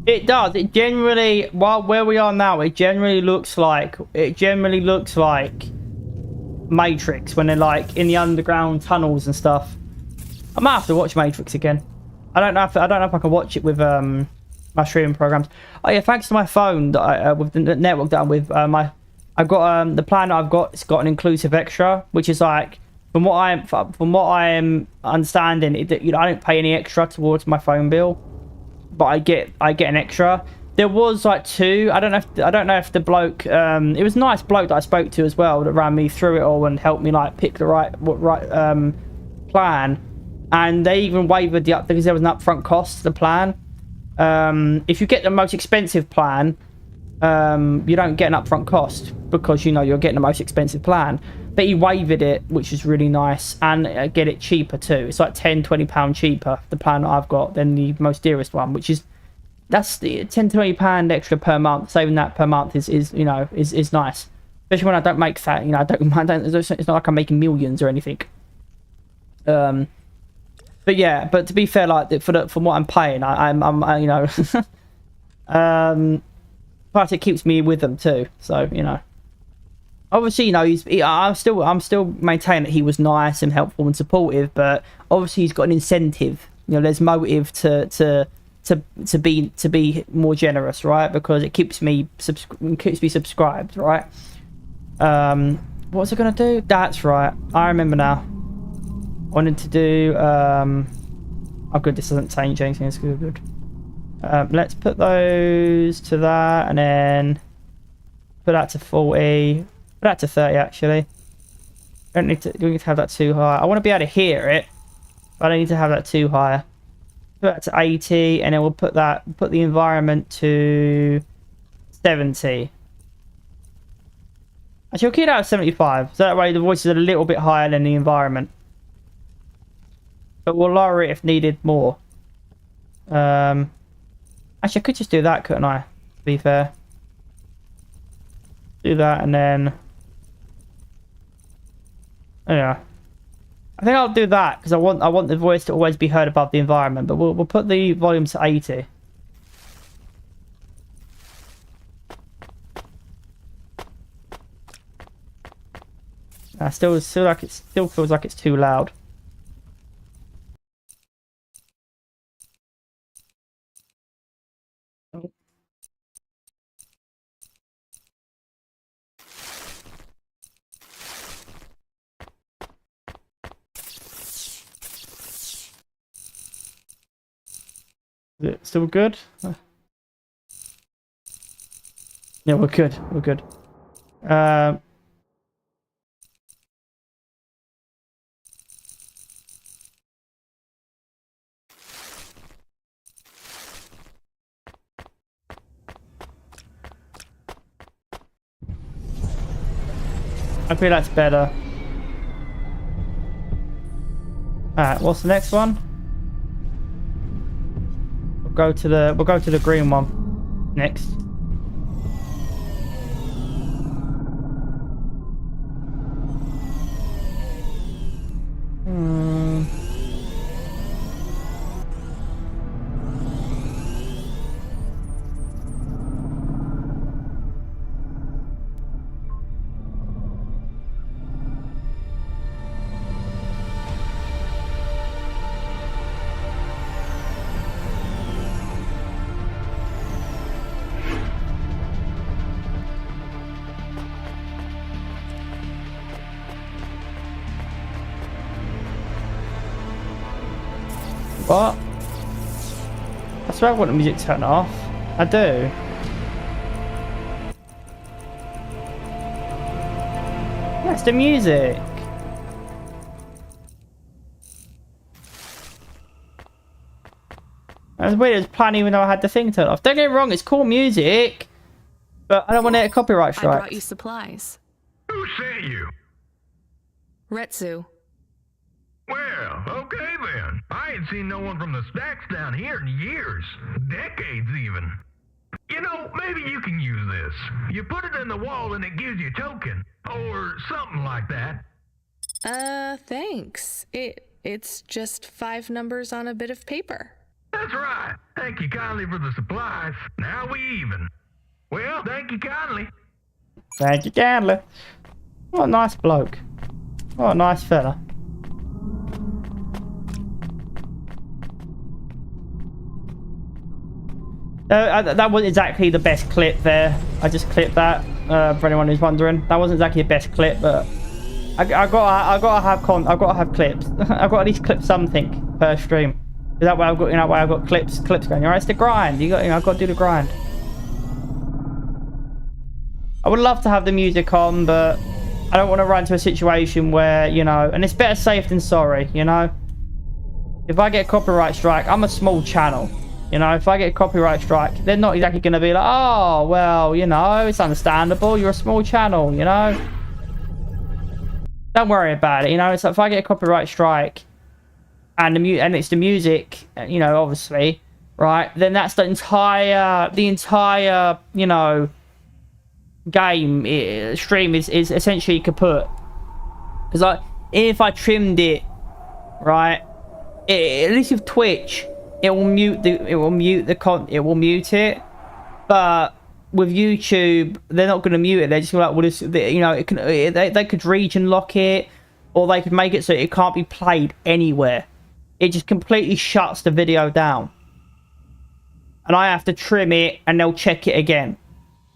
It does. It generally, where we are now, it generally looks like Matrix when they're in the underground tunnels and stuff. I might have to watch Matrix again. I don't know if I can watch it with my streaming programs. Oh yeah, thanks to my phone that with the network that I'm with, I've got the plan that I've got. It's got an inclusive extra, which is from what I am understanding, I don't pay any extra towards my phone bill, but I get an extra. There was two. I don't know if the bloke. It was a nice bloke that I spoke to as well that ran me through it all and helped me pick the right plan. And they even waived because there was an upfront cost to the plan. If you get the most expensive plan, you don't get an upfront cost because you're getting the most expensive plan. But he waived it, which is really nice, and get it cheaper too. It's £10-20 cheaper, the plan that I've got, than the most dearest one, which is that's the £10-20 extra per month. Saving that per month is nice, especially when I don't make that. It's not like I'm making millions or anything. But yeah, but to be fair, for what I'm paying, I'm plus it keeps me with them too. So obviously I'm still maintaining that he was nice and helpful and supportive, but obviously he's got an incentive. There's motive to be more generous, right? Because it keeps me subscribed, right? What was I gonna do? That's right. I remember now. Wanted to do Oh, good. This doesn't change anything. It's good. Let's put those to that, and then put that to 40. Put that to 30, actually. Don't need to have that too high. I want to be able to hear it, but I don't need to have that too high. Put that to 80, and then we'll put the environment to 70. Actually, we'll keep that at 75, so that way the voice is a little bit higher than the environment. But we'll lower it if needed more. Actually, I could just do that, couldn't I? To be fair. Do that, and then... Yeah. I think I'll do that, because I want the voice to always be heard above the environment, but we'll put the volume to 80. Still feels like it's too loud. Is it still good? Yeah, we're good. We're good. I feel that's better. Alright, what's the next one? We'll go to the green one next. What? I swear I want the music turned off. I do. That's the music. That's weird. It was playing even though I had the thing turned off. Don't get me wrong, it's cool music, but I don't want a copyright strike. I brought you supplies. Who sent you? Retsu. Well, okay then. I ain't seen no one from the stacks down here in years. Decades even. You know, maybe you can use this. You put it in the wall and it gives you a token. Or something like that. Thanks. It's just 5 numbers on a bit of paper. That's right. Thank you kindly for the supplies. Now we even. Well, thank you kindly. Thank you kindly. What a nice bloke. What a nice fella. That wasn't exactly the best clip there. I just clipped that, for anyone who's wondering. That wasn't exactly the best clip, but I gotta have clips. I've got to at least clip something per stream. That way I've got clips going. Alright, it's the grind. I've got to do the grind. I would love to have the music on, but I don't want to run into a situation where, you know, and it's better safe than sorry, you know. If I get a copyright strike, I'm a small channel. You know, if I get a copyright strike, they're not exactly going to be like, oh, well, you know, it's understandable. You're a small channel, you know. Don't worry about it, you know. It's like if I get a copyright strike and it's the music, you know, obviously, right? Then that's the entire, you know, stream is essentially kaput. Because like, if I trimmed it, right, at least with Twitch, it will mute it, but with YouTube they're not going to mute it. They're just like, well, this, you know, they could region lock it, or they could make it so it can't be played anywhere. It just completely shuts the video down, and I have to trim it and they'll check it again.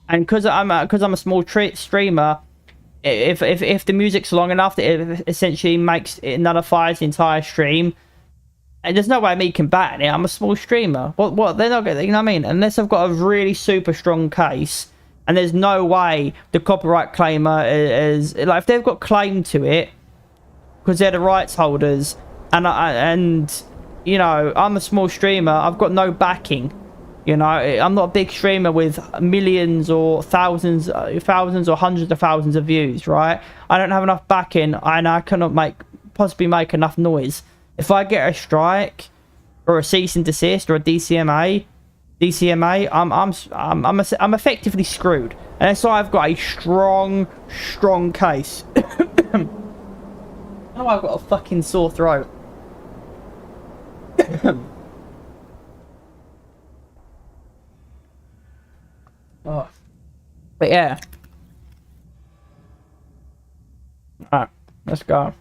And because I'm a small streamer, if the music's long enough that it essentially nullifies the entire stream, And there's no way me combating it. I'm a small streamer. What? They're not gonna, you know what I mean? Unless I've got a really super strong case, and there's no way the copyright claimer is like, if they've got claim to it because they're the rights holders, and you know, I'm a small streamer. I've got no backing. You know, I'm not a big streamer with millions or thousands or hundreds of thousands of views, right? I don't have enough backing, and I cannot possibly make enough noise. If I get a strike or a cease and desist or a DCMA, I'm effectively screwed. And so I've got a strong case. Oh, I've got a fucking sore throat. Oh. But yeah. Alright, let's go.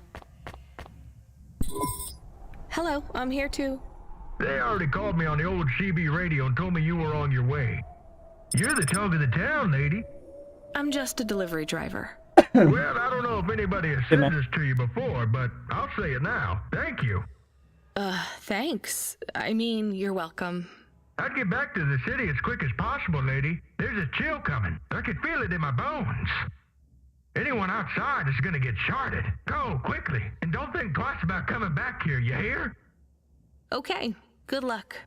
Hello, I'm here too. They already called me on the old CB radio and told me you were on your way. You're the talk of the town, lady. I'm just a delivery driver. Well, I don't know if anybody has said this to you before, but I'll say it now. Thank you. Thanks. I mean, you're welcome. I'd get back to the city as quick as possible, lady. There's a chill coming. I can feel it in my bones. Anyone outside is gonna get sharded. Go, quickly, and don't think twice about coming back here, you hear? Okay, good luck.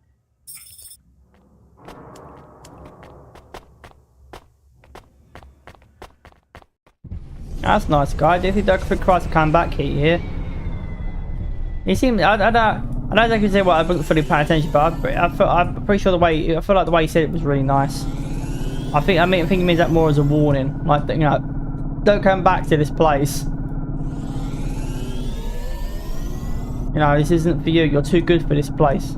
That's nice, guy. Do you think Dr. Christ come back here? He seemed. I don't exactly say what I wasn't fully paying attention, but I'm pretty sure the way. I feel like the way he said it was really nice. I think he means that more as a warning, like, you know, don't come back to this place. You know, this isn't for you. You're too good for this place.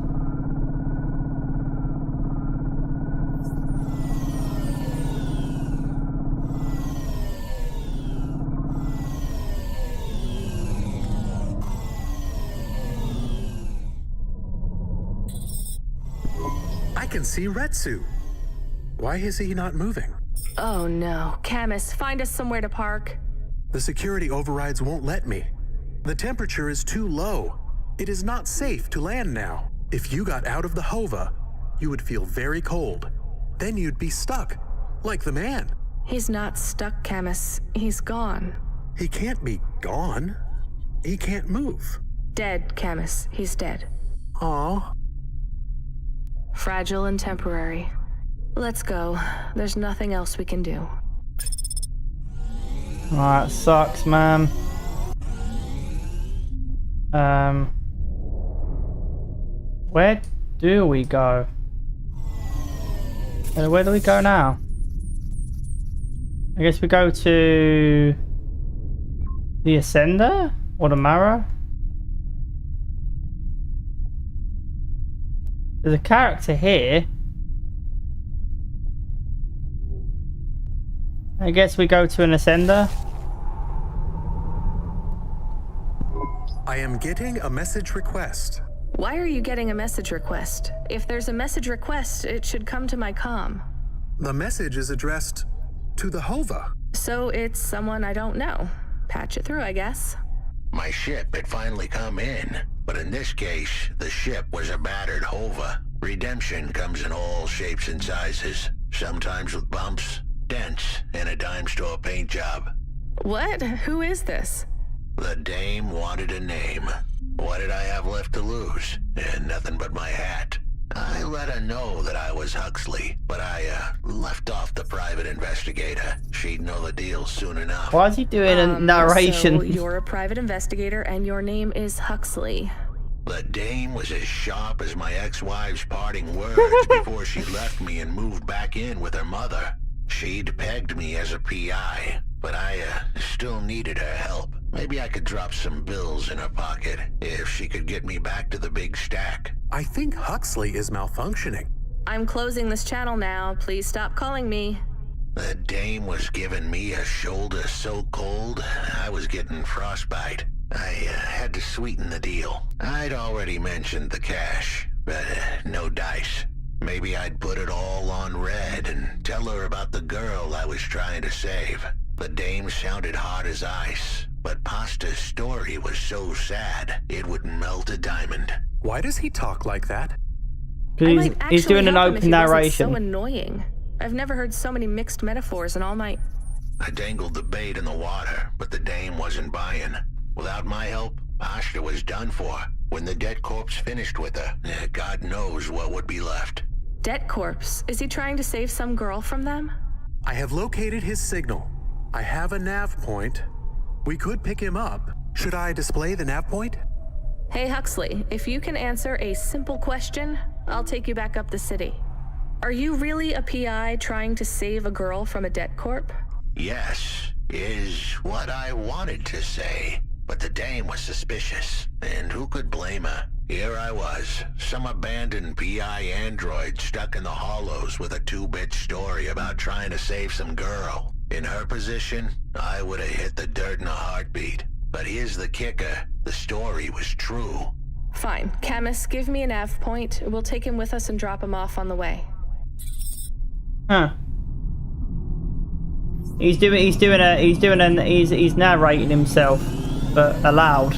I can see Retsu. Why is he not moving? Oh no. Camus, find us somewhere to park. The security overrides won't let me. The temperature is too low. It is not safe to land now. If you got out of the Hova, you would feel very cold. Then you'd be stuck, like the man. He's not stuck, Camus. He's gone. He can't be gone. He can't move. Dead, Camus. He's dead. Aw. Fragile and temporary. Let's go. There's nothing else we can do. Alright, sucks, man. Where do we go? Where do we go now? I guess we go to the Ascender or the Mara. There's a character here. I guess we go to an Ascender. I am getting a message request. Why are you getting a message request? If there's a message request, it should come to my comm. The message is addressed to the Hova. So it's someone I don't know. Patch it through, I guess. My ship had finally come in, but in this case, the ship was a battered Hova. Redemption comes in all shapes and sizes, sometimes with bumps, dents, and a dime store paint job. What? Who is this? The dame wanted a name. What did I have left to lose? Nothing but my hat. I let her know that I was Huxley, but I left off the private investigator. She'd know the deal soon enough. Why is he doing a narration? So you're a private investigator and your name is Huxley. The dame was as sharp as my ex-wife's parting words before she left me and moved back in with her mother. She'd pegged me as a PI, but I still needed her help. Maybe I could drop some bills in her pocket if she could get me back to the big stack. I think Huxley is malfunctioning. I'm closing this channel now. Please stop calling me. The dame was giving me a shoulder so cold, I was getting frostbite. I had to sweeten the deal. I'd already mentioned the cash, but no dice. Maybe I'd put it all on red and tell her about the girl I was trying to save. The dame sounded hard as ice, but Pasta's story was so sad it would melt a diamond. Why does he talk like that? Because he's doing an open narration. So annoying. I've never heard so many mixed metaphors in all my... I dangled the bait in the water, but the dame wasn't buying. Without my help, Pasta was done for. When the dead corpse finished with her, God knows what would be left. Debt corpse? Is he trying to save some girl from them? I have located his signal. I have a nav point. We could pick him up. Should I display the nav point? Hey Huxley, if you can answer a simple question, I'll take you back up the city. Are you really a PI trying to save a girl from a debt corp? Yes, is what I wanted to say. But the dame was suspicious, and who could blame her? Here I was, some abandoned PI android stuck in the hollows with a 2-bit story about trying to save some girl. In her position, I would have hit the dirt in a heartbeat. But here's the kicker, the story was true. Fine. Camus, give me a nav point. We'll take him with us and drop him off on the way. Huh. He's narrating himself, but aloud.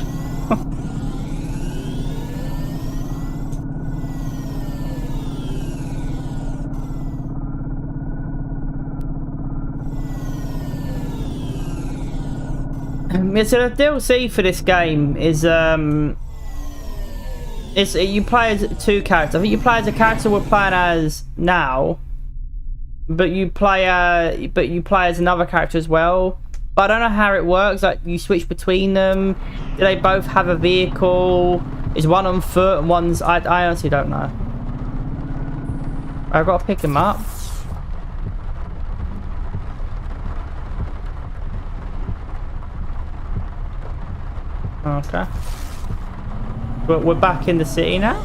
So the DLC for this game is you play as 2 characters. I think you play as a character we're playing as now, but you play as another character as well. But I don't know how it works. Like, you switch between them. Do they both have a vehicle? Is one on foot and one's... I honestly don't know. I've got to pick him up. Okay. But we're back in the city now?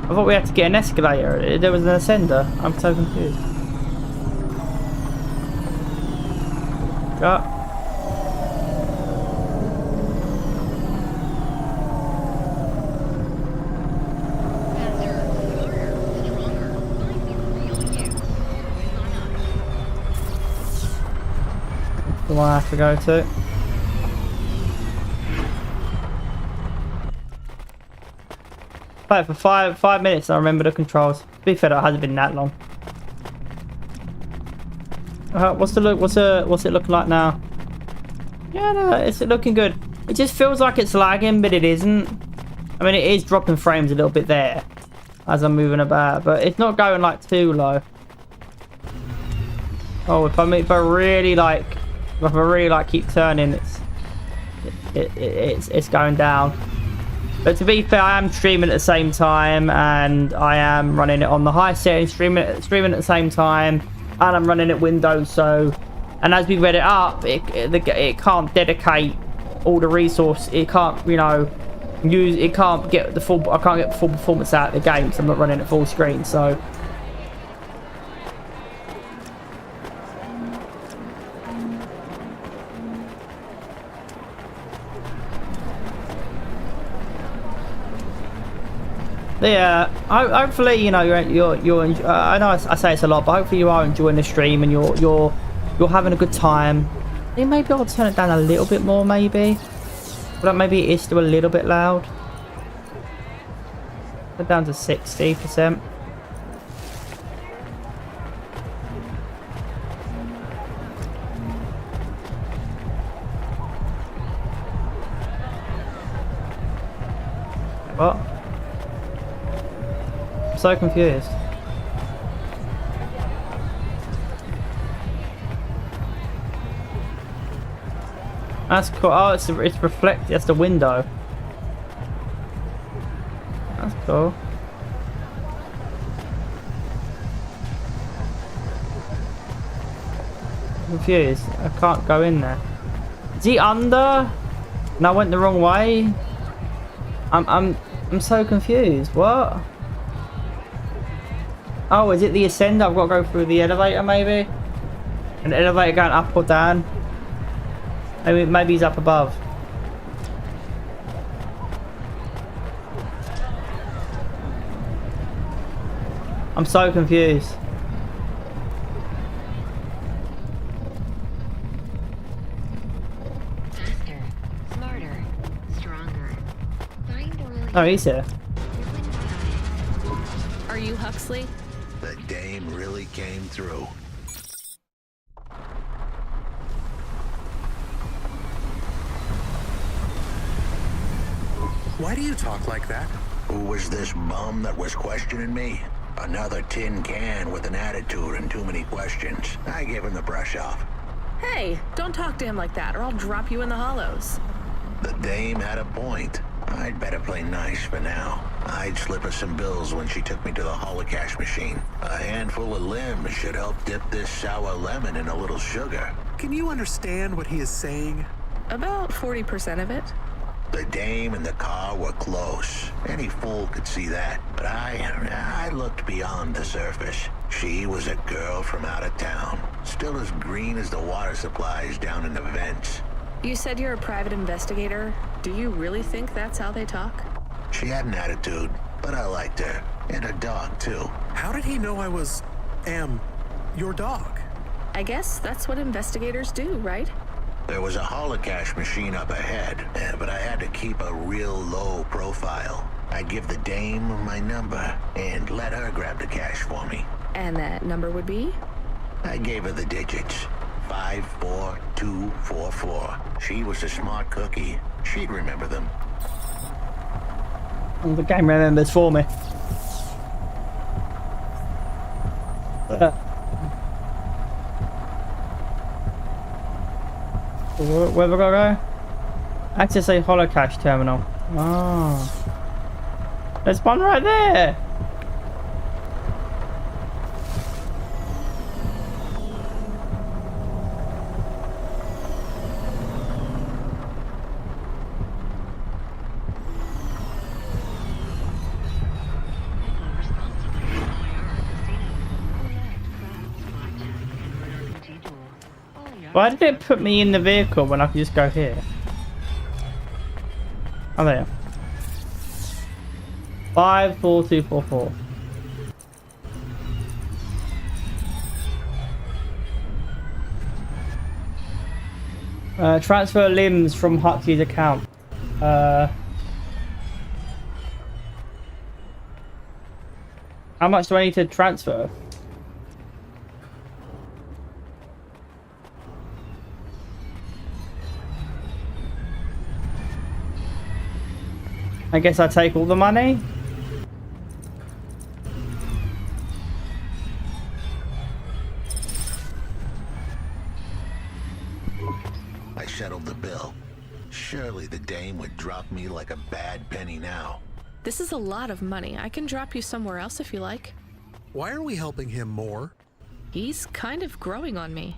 I thought we had to get an escalator. There was an ascender. I'm so confused. Go. The one I have to go to. Play it for five minutes. I remember the controls. To be fair, it hasn't been that long. What's the look? What's it looking like now? Yeah, no, it's looking good. It just feels like it's lagging, but it isn't. I mean, it is dropping frames a little bit there as I'm moving about, but it's not going like too low. Oh, if I really keep turning, it's going down. But to be fair, I am streaming at the same time, and I am running it on the high settings, streaming at the same time, and I'm running it Windows. So, and as we read it up, it can't dedicate all the resource. It can't, you know, use. It can't get the full. I can't get the full performance out of the game, so I'm not running it full screen. So. Yeah, hopefully, you know, you're I know I say it's a lot, but hopefully you are enjoying the stream and you're having a good time. I think maybe I'll turn it down a little bit more, maybe. But maybe it is still a little bit loud. Put down to 60%. What? So confused. That's cool. Oh, it's reflected. That's the window. That's cool. I'm confused. I can't go in there. Is he under? And I went the wrong way. I'm so confused. What? Oh, is it the ascend? I've got to go through the elevator, maybe? An elevator going up or down? Maybe he's up above. I'm so confused. Oh, he's here. Are you Huxley? The dame really came through. Why do you talk like that? Who was this bum that was questioning me? Another tin can with an attitude and too many questions. I gave him the brush off. Hey, don't talk to him like that or I'll drop you in the hollows. The dame had a point. I'd better play nice for now. I'd slip her some bills when she took me to the holocaust machine. A handful of limbs should help dip this sour lemon in a little sugar. Can you understand what he is saying? About 40% of it. The dame and the car were close. Any fool could see that. But I looked beyond the surface. She was a girl from out of town. Still as green as the water supplies down in the vents. You said you're a private investigator. Do you really think that's how they talk? She had an attitude, but I liked her. And her dog, too. How did he know I was, your dog? I guess that's what investigators do, right? There was a holocaust machine up ahead, but I had to keep a real low profile. I'd give the dame my number and let her grab the cash for me. And that number would be? I gave her the digits. 54244. She was a smart cookie. She'd remember them. Well, the game remembers for me. Where we gotta go? Access a holocaust terminal. Oh. There's one right there! Why did it put me in the vehicle when I could just go here? Oh, there. 54244. Transfer limbs from Huxley's account. How much do I need to transfer? I guess I take all the money. I settled the bill. Surely the dame would drop me like a bad penny now. This is a lot of money. I can drop you somewhere else if you like. Why are we helping him more? He's kind of growing on me.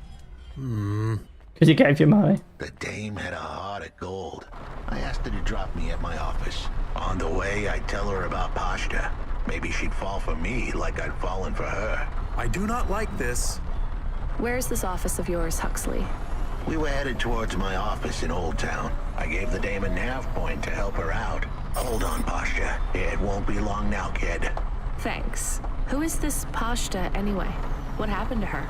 Because he gave you money. The dame had a heart of gold. I asked her to drop me at my office. On the way, I'd tell her about Pashta. Maybe she'd fall for me like I'd fallen for her. I do not like this. Where's this office of yours, Huxley? We were headed towards my office in Old Town. I gave the dame a nav point to help her out. Hold on, Pashta. It won't be long now, kid. Thanks. Who is this Pashta anyway? What happened to her?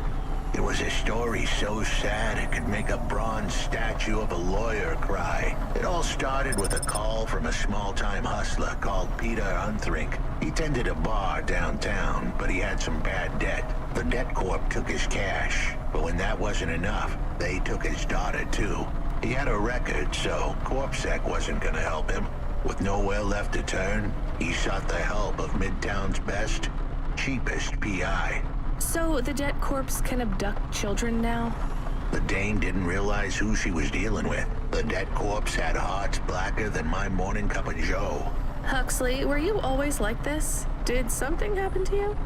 It was a story so sad it could make a bronze statue of a lawyer cry. It all started with a call from a small-time hustler called Peter Unthrink. He tended a bar downtown, but he had some bad debt. The debt corp took his cash, but when that wasn't enough, they took his daughter too. He had a record, so CorpSec wasn't gonna help him. With nowhere left to turn, he sought the help of Midtown's best, cheapest PI. So the debt corpse can abduct children now? The dame didn't realize who she was dealing with. The debt corpse had hearts blacker than my morning cup of joe. Huxley, were you always like this? Did something happen to you?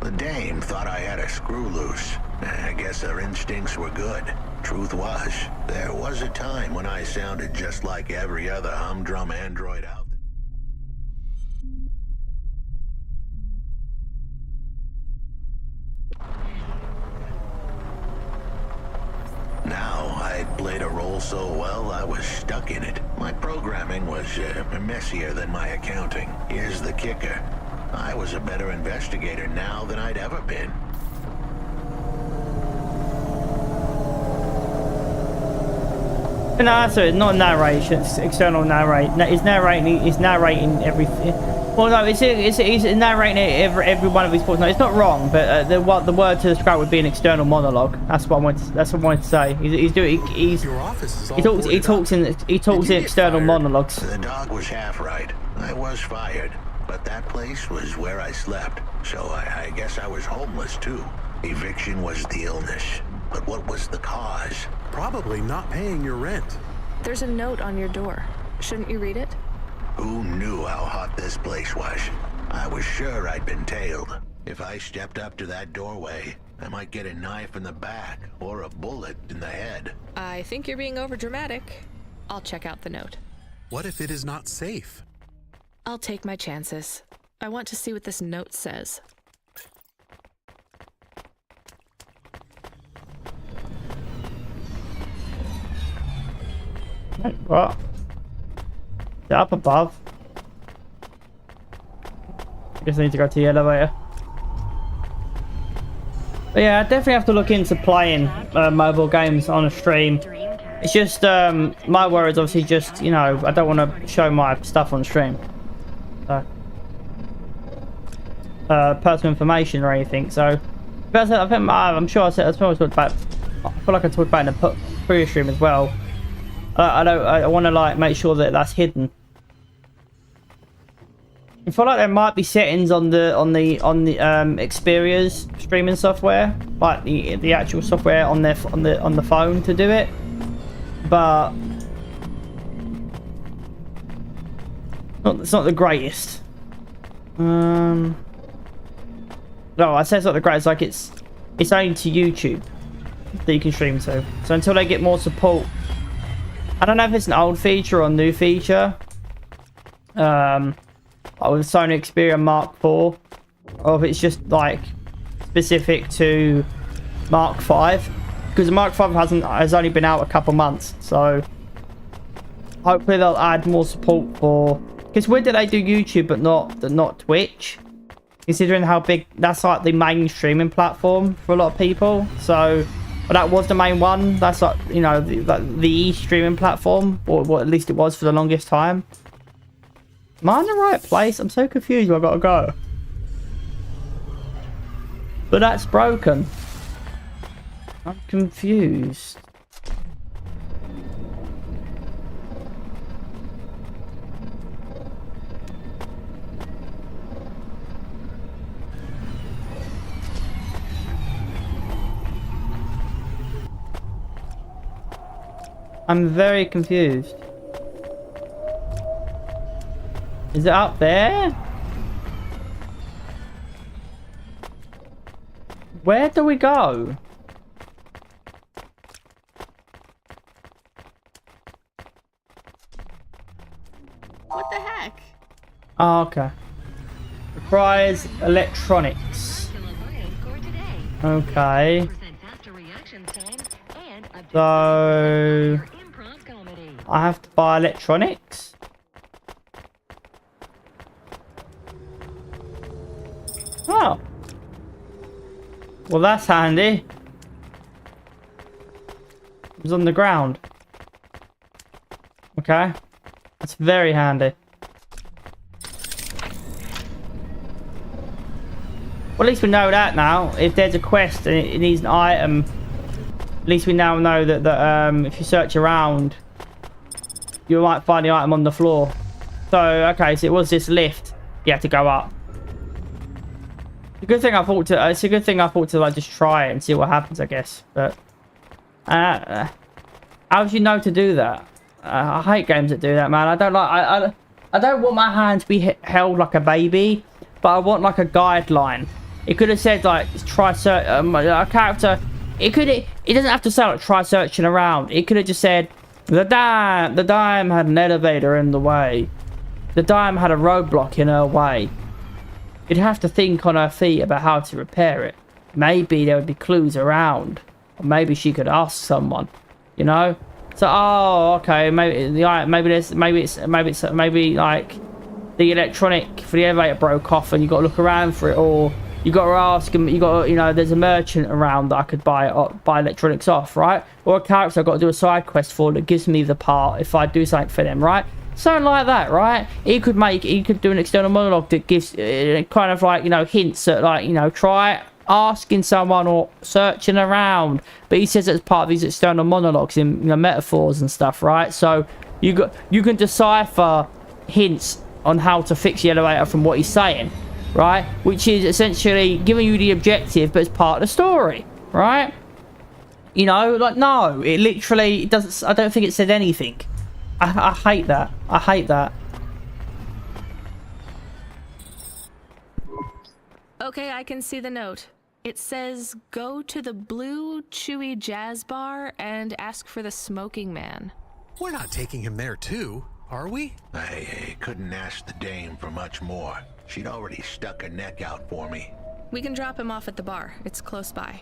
The dame thought I had a screw loose. I guess her instincts were good. Truth was, there was a time when I sounded just like every other humdrum android out there. Now, I played a role so well, I was stuck in it. My programming was messier than my accounting. Here's the kicker. I was a better investigator now than I'd ever been. No, that's it. Not narration. It's external narrate. It's narrating. It's narrating everything. Well, no, it's narrating every one of his thoughts. No, it's not wrong, but the word to describe would be an external monologue. That's what I wanted. That's what I wanted to say. Your office is all he talks in external monologues. The dog was half right. I was fired, but that place was where I slept, so I guess I was homeless too. Eviction was the illness, but what was the cause? Probably not paying your rent. There's a note on your door. Shouldn't you read it? Who knew how hot this place was? I was sure I'd been tailed. If I stepped up to that doorway, I might get a knife in the back or a bullet in the head. I think you're being overdramatic. I'll check out the note. What if it is not safe? I'll take my chances. I want to see what this note says. What? They're up above. I guess I need to go to the elevator. But yeah, I definitely have to look into playing mobile games on a stream. It's just, my worry is obviously just, you know, I don't want to show my stuff on stream. So, personal information or anything. So, but I think, I'm sure I talked about, I feel like I talked about it in the previous stream as well. I want to like make sure that that's hidden. I feel like there might be settings on the Xperia's streaming software, like the actual software on the phone to do it, but it's not the greatest. No, I say it's not the greatest. Like it's only to YouTube that you can stream to. So until they get more support. I don't know if it's an old feature or a new feature. With Sony Xperia Mark IV, or if it's just like specific to Mark V, because the Mark V has only been out a couple months. So hopefully they'll add more support for. Because where do they do YouTube but not Twitch? Considering how big that's like the main streaming platform for a lot of people. So. But that was the main one. That's like, you know, the streaming platform, or what at least it was for the longest time. Am I in the right place? I'm so confused where I gotta go. But that's broken. I'm confused. I'm very confused. Is it up there? Where do we go? What the heck? Oh, okay. Requires electronics. Okay. So I have to buy electronics. Oh. Well, that's handy. It was on the ground. Okay. That's very handy. Well, at least we know that now. If there's a quest and it needs an item, at least we now know that if you search around, you might find the item on the floor. So, okay, so it was this lift. You have to go up. It's a good thing I thought to like just try it and see what happens, I guess. But how would you know to do that? I hate games that do that, man. I don't like. I don't want my hand to be held like a baby, but I want like a guideline. It could have said like try search a character. It doesn't have to say like try searching around. It could have just said the dime had an elevator in the way. The dime had a roadblock in her way. You'd have to think on her feet about how to repair it. Maybe there would be clues around, or maybe she could ask someone. You know. So oh okay, maybe like the electronic for the elevator broke off and you got to look around for it, or you got to ask him. You got to, you know, there's a merchant around that I could buy electronics off, right? Or a character I've got to do a side quest for that gives me the part if I do something for them, right? Something like that, right? He could do an external monologue that gives kind of like, you know, hints at like, you know, try asking someone or searching around. But he says it's part of these external monologues in, you know, metaphors and stuff, right? So you can decipher hints on how to fix the elevator from what he's saying, right? Which is essentially giving you the objective, but it's part of the story, right? You know, like, no, it literally doesn't. I don't think it said anything. I hate that. I hate that. Okay, I can see the note. It says, go to the Blue Chewy Jazz Bar and ask for the Smoking Man. We're not taking him there too, are we? I couldn't ask the dame for much more. She'd already stuck her neck out for me. We can drop him off at the bar. It's close by.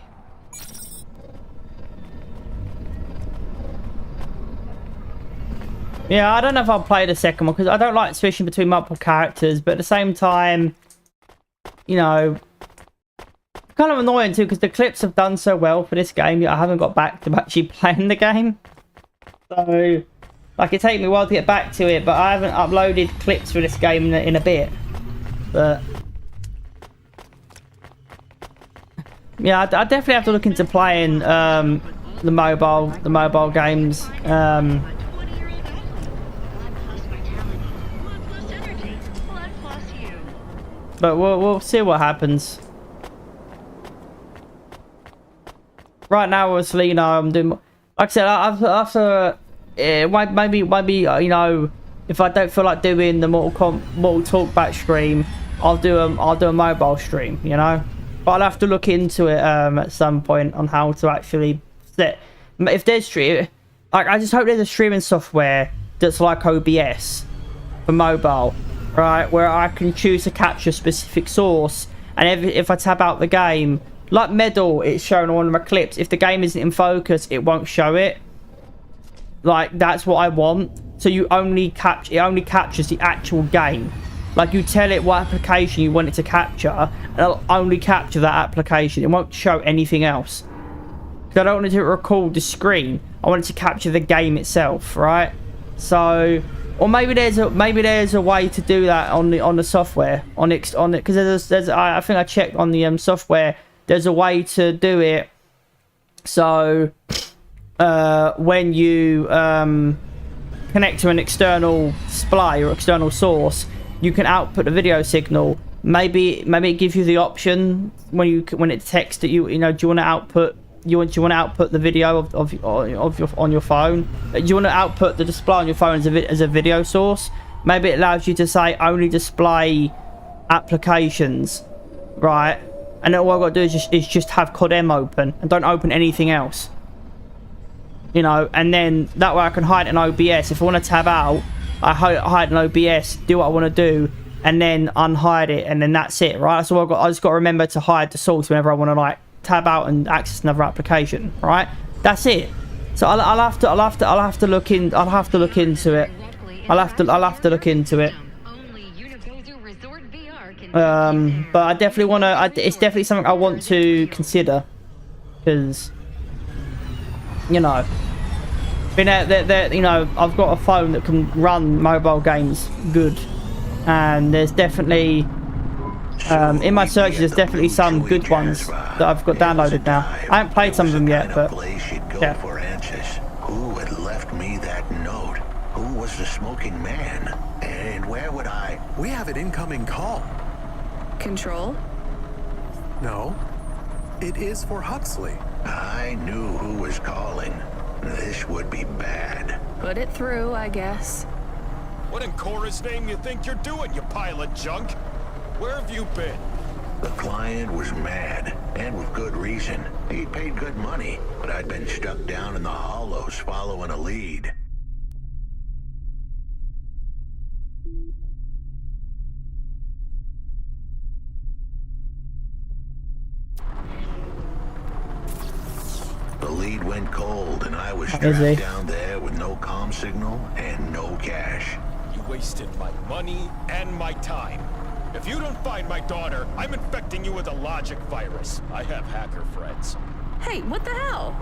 Yeah, I don't know if I'll play the second one because I don't like switching between multiple characters, but at the same time, you know, kind of annoying too because the clips have done so well for this game, yet I haven't got back to actually playing the game. So, like, it takes me a while to get back to it, but I haven't uploaded clips for this game in a bit. But yeah, I definitely have to look into playing the mobile games. But we'll see what happens. Right now, obviously, you know, I'm doing, like I said, after maybe you know, if I don't feel like doing the Mortal Talkback stream, I'll do a mobile stream, you know. But I'll have to look into it at some point on how to actually set. If there's stream, like, I just hope there's a streaming software that's like OBS for mobile, right, where I can choose to capture a specific source, and if I tab out the game, like Medal, it's shown on one of my clips. If the game isn't in focus, it won't show it. Like, that's what I want. So it only captures the actual game. Like, you tell it what application you want it to capture, and it'll only capture that application. It won't show anything else. Because I don't want it to record the screen. I want it to capture the game itself, right? So, or maybe there's a way to do that on the software because I think I checked on the software. There's a way to do it. So when you connect to an external display or external source, you can output a video signal. Maybe it gives you the option when it detects that you know, do you want to output the video on your phone? Do you want to output the display on your phone as a video source? Maybe it allows you to say only display applications, right? And then all I've got to do is just have COD-M open and don't open anything else. You know, and then that way I can hide an OBS. If I want to tab out, I hide an OBS, do what I want to do, and then unhide it, and then that's it, right? So I just got to remember to hide the source whenever I want to, like, tab out and access another application, right? That's it. So I'll have to look into it. I'll have to look into it. But I definitely want to. It's definitely something I want to consider, because, you know, you know, I've got a phone that can run mobile games good, and there's definitely in my searches there's definitely some good ones that I've got downloaded now. I haven't played some of them yet, but yeah. Who had left me that note? Who was the smoking man? And where would I? We have an incoming call. Control? No, it is for Huxley. I knew who was calling. This would be bad. Put it through, I guess. What in Cora's name you think you're doing, you pile of junk? Where have you been? The client was mad, and with good reason. He paid good money, but I'd been stuck down in the hollows following a lead. The lead went cold, and I was trapped down there with no comm signal and no cash. You wasted my money and my time. If you don't find my daughter, I'm infecting you with a logic virus. I have hacker friends. Hey, what the hell?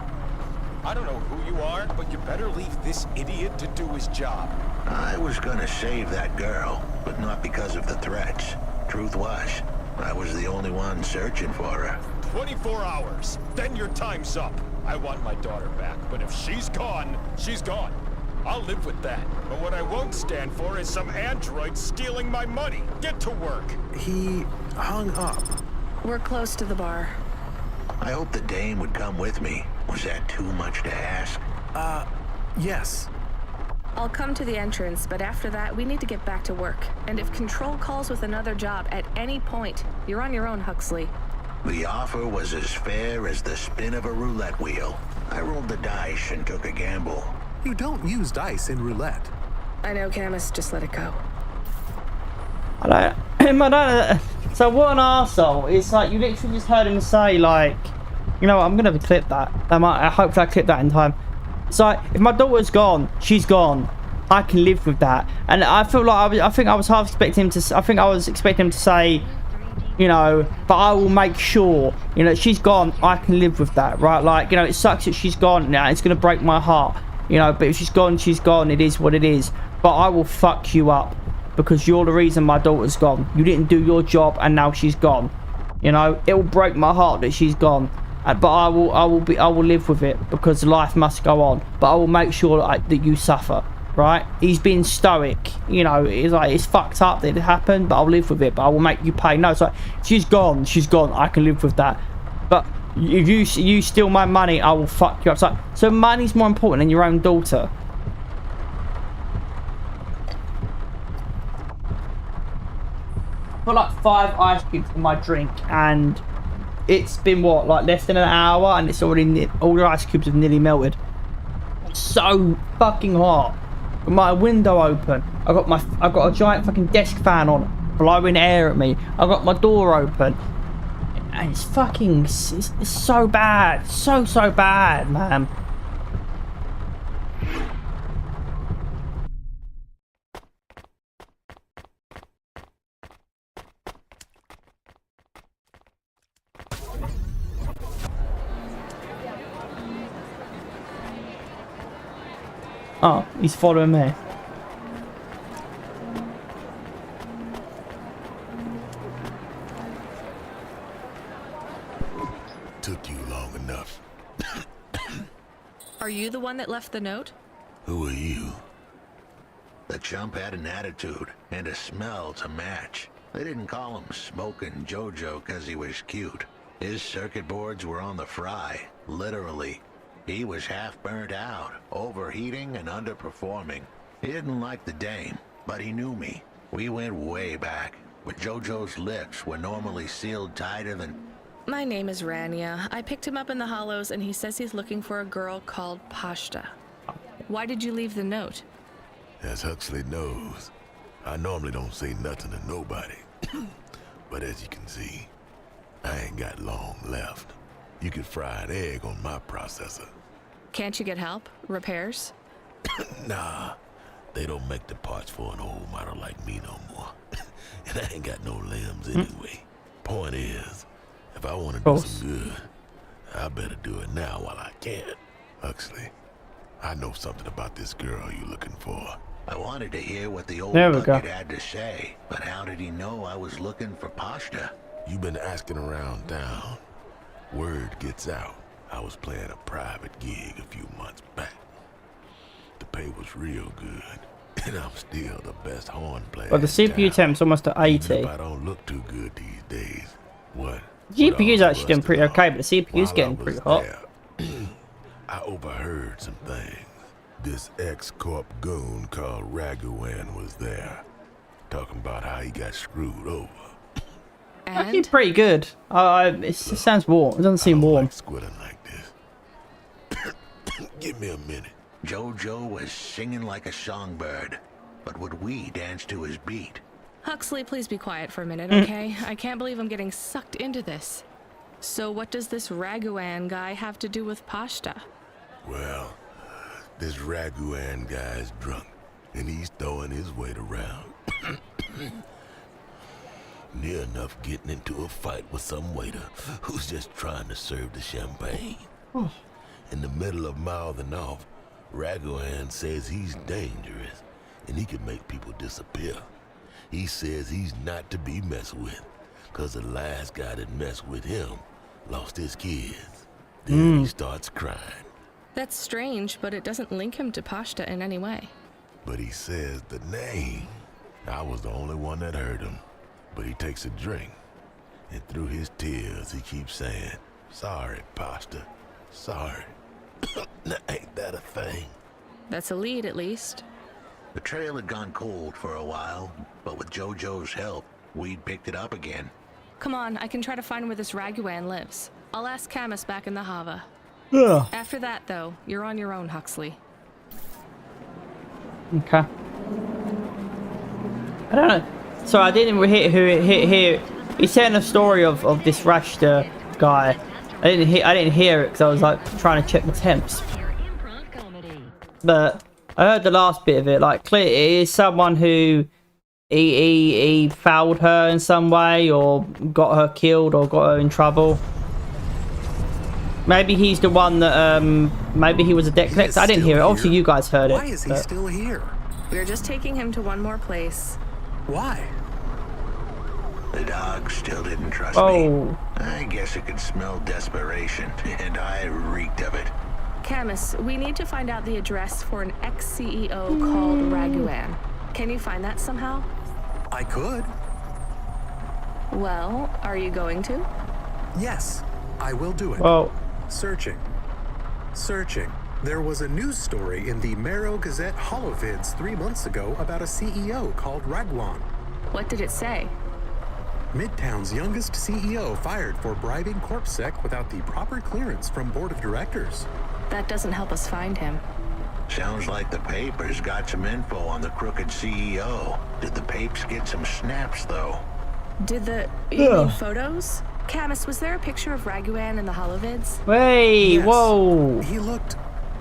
I don't know who you are, but you better leave this idiot to do his job. I was gonna save that girl, but not because of the threats. Truth was, I was the only one searching for her. 24 hours. Then your time's up. I want my daughter back, but if she's gone, she's gone. I'll live with that. But what I won't stand for is some android stealing my money. Get to work. He hung up. We're close to the bar. I hope the dame would come with me. Was that too much to ask? Yes. I'll come to the entrance, but after that, we need to get back to work. And if Control calls with another job at any point, you're on your own, Huxley. The offer was as fair as the spin of a roulette wheel. I rolled the dice and took a gamble. You don't use dice in roulette. I know, Camus, just let it go. I don't. So what an arsehole. It's like you literally just heard him say, like, you know what, I'm gonna clip that. I hope I clip that in time. It's like, if my daughter's gone, she's gone. I can live with that. And I feel like I think I was half expecting him to. I think I was expecting him to say, you know, but I will make sure, you know, she's gone. I can live with that, right? Like, you know, it sucks that she's gone now. It's gonna break my heart, you know. But if she's gone, she's gone. It is what it is. But I will fuck you up because you're the reason my daughter's gone. You didn't do your job, and now she's gone. You know, it will break my heart that she's gone. But I will live with it because life must go on. But I will make sure that you suffer, right? He's been stoic, you know. It's like, it's fucked up that it happened, but I'll live with it. But I will make you pay. No, it's like, she's gone. I can live with that. But if you steal my money, I will fuck you up. It's like, so money's more important than your own daughter. I put like 5 ice cubes in my drink, and it's been what, like less than an hour, and it's already all the ice cubes have nearly melted. It's so fucking hot. Got my window open. I've got a giant fucking desk fan on, blowing air at me. I've got my door open, and it's fucking it's so bad, so bad, man. Oh, he's following me. Took you long enough. Are you the one that left the note? Who are you? The chump had an attitude and a smell to match. They didn't call him Smoking Jojo because he was cute. His circuit boards were on the fry, literally. He was half burnt out, overheating and underperforming. He didn't like the dame, but he knew me. We went way back, but Jojo's lips were normally sealed tighter than... My name is Rania. I picked him up in the Hollows, and he says he's looking for a girl called Pashta. Why did you leave the note? As Huxley knows, I normally don't say nothing to nobody. But as you can see, I ain't got long left. You could fry an egg on my processor. Can't you get help? Repairs? Nah, they don't make the parts for an old model like me no more. And I ain't got no limbs anyway. Point is, if I want to do some good, I better do it now while I can. Huxley, I know something about this girl you're looking for. I wanted to hear what the old bucket had to say, but how did he know I was looking for Pashta? You've been asking around town. Word gets out. I was playing a private gig a few months back. The pay was real good, and I'm still the best horn player. Well, the CPU temp's almost at 80. Even if I don't look too good these days. What? The GPU's actually doing pretty okay, but the CPU's getting pretty hot. I overheard some things. This ex-corp goon called Raguan was there, talking about how he got screwed over. Actually pretty good. It sounds warm. It doesn't seem warm. Like squilling like this. Give me a minute. Jojo was singing like a songbird, but would we dance to his beat? Huxley, please be quiet for a minute, okay? I can't believe I'm getting sucked into this. So what does this Raguan guy have to do with Pashta? Well, this Raguan guy's drunk, and he's throwing his weight around. near enough getting into a fight with some waiter who's just trying to serve the champagne. In the middle of mouthing off, Raghuan says he's dangerous and he can make people disappear. He says he's not to be messed with, cause the last guy that messed with him lost his kids. Then he starts crying. That's strange, but it doesn't link him to Pashta in any way. But he says the name. I was the only one that heard him. But he takes a drink, and through his tears he keeps saying, "Sorry, Pasta, sorry." Now, ain't that a thing? That's a lead, at least. The trail had gone cold for a while, but with JoJo's help, we'd picked it up again. Come on, I can try to find where this Raghuan lives. I'll ask Camus back in the Hava. Yeah. After that, though, you're on your own, Huxley. Okay. I don't know. So I didn't hear. He's telling a story of this Rashta guy. I didn't hear it because I was like trying to check the temps. But I heard the last bit of it. Like, clear, it is someone who he fouled her in some way, or got her killed, or got her in trouble. Maybe he's the one that maybe he was a debt collector. I didn't hear it. Obviously, you guys heard it. Why is he still here? We're just taking him to one more place. Why? The dog still didn't trust Oh. me. I guess it could smell desperation, and I reeked of it. Camus, we need to find out the address for an ex-CEO called Raghuan. Can you find that somehow? I could. Well, are you going to? Yes, I will do it. Well, Searching. There was a news story in the Marrow Gazette Holovids 3 months ago about a CEO called Raghuan. What did it say? Midtown's youngest CEO fired for bribing CorpSec without the proper clearance from board of directors. That doesn't help us find him. Sounds like the papers got some info on the crooked CEO. Did the papes get some snaps, though? Did the... You mean photos? Camus, was there a picture of Raghuan in the Holovids? hey, Yes. whoa. He looked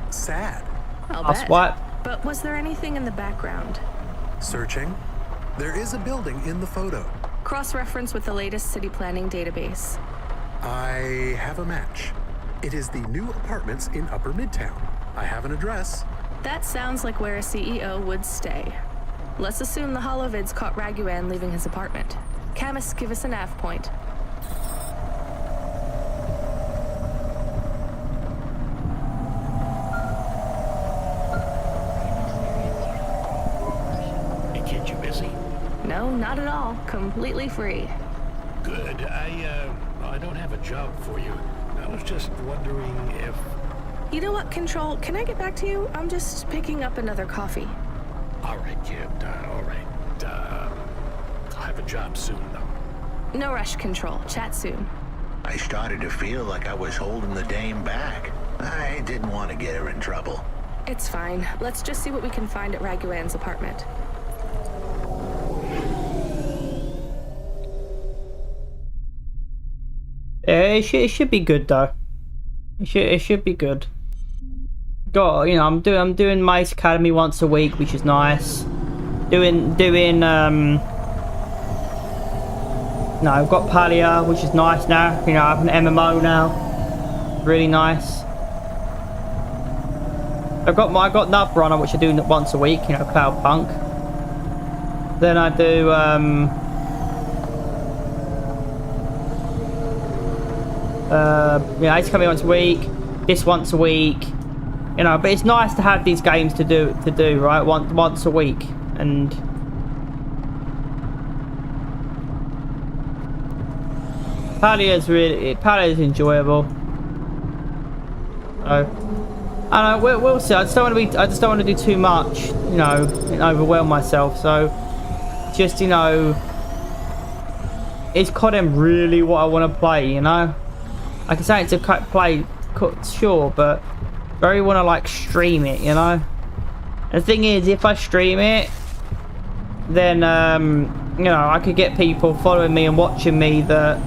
sad. I'll That's bet. what. But was there anything in the background? Searching. There is a building in the photo. Cross-reference with the latest city planning database. I have a match. It is the new apartments in Upper Midtown. I have an address. That sounds like where a CEO would stay. Let's assume the Holovids caught Raghuan leaving his apartment. Camus, give us a nav point. Hey, kid, you busy? No, not at all. Completely free. Good. I don't have a job for you. I was just wondering if... You know what, Control? Can I get back to you? I'm just picking up another coffee. All right, kid. All right. I'll have a job soon, though. No rush, Control. Chat soon. I started to feel like I was holding the dame back. I didn't want to get her in trouble. It's fine. Let's just see what we can find at Raghuan's apartment. It should be good though. It should be good. Got, you know, I'm doing Mice Academy once a week, which is nice. Doing no, I've got Palia, which is nice now. You know, I have an MMO now. Really nice. I got Nubrunner, which I do once a week. You know, Cloudpunk. Then I do yeah, Ice Coming once a week, this once a week, you know, but it's nice to have these games to do right, once a week. And Palia's enjoyable. So I don't know, we'll see. I just don't want to do too much, you know, and overwhelm myself. So just, you know, is CODM really what I want to play, you know? I can say it's a play, sure, but I very want to like stream it, you know. And the thing is, if I stream it, then you know, I could get people following me and watching me that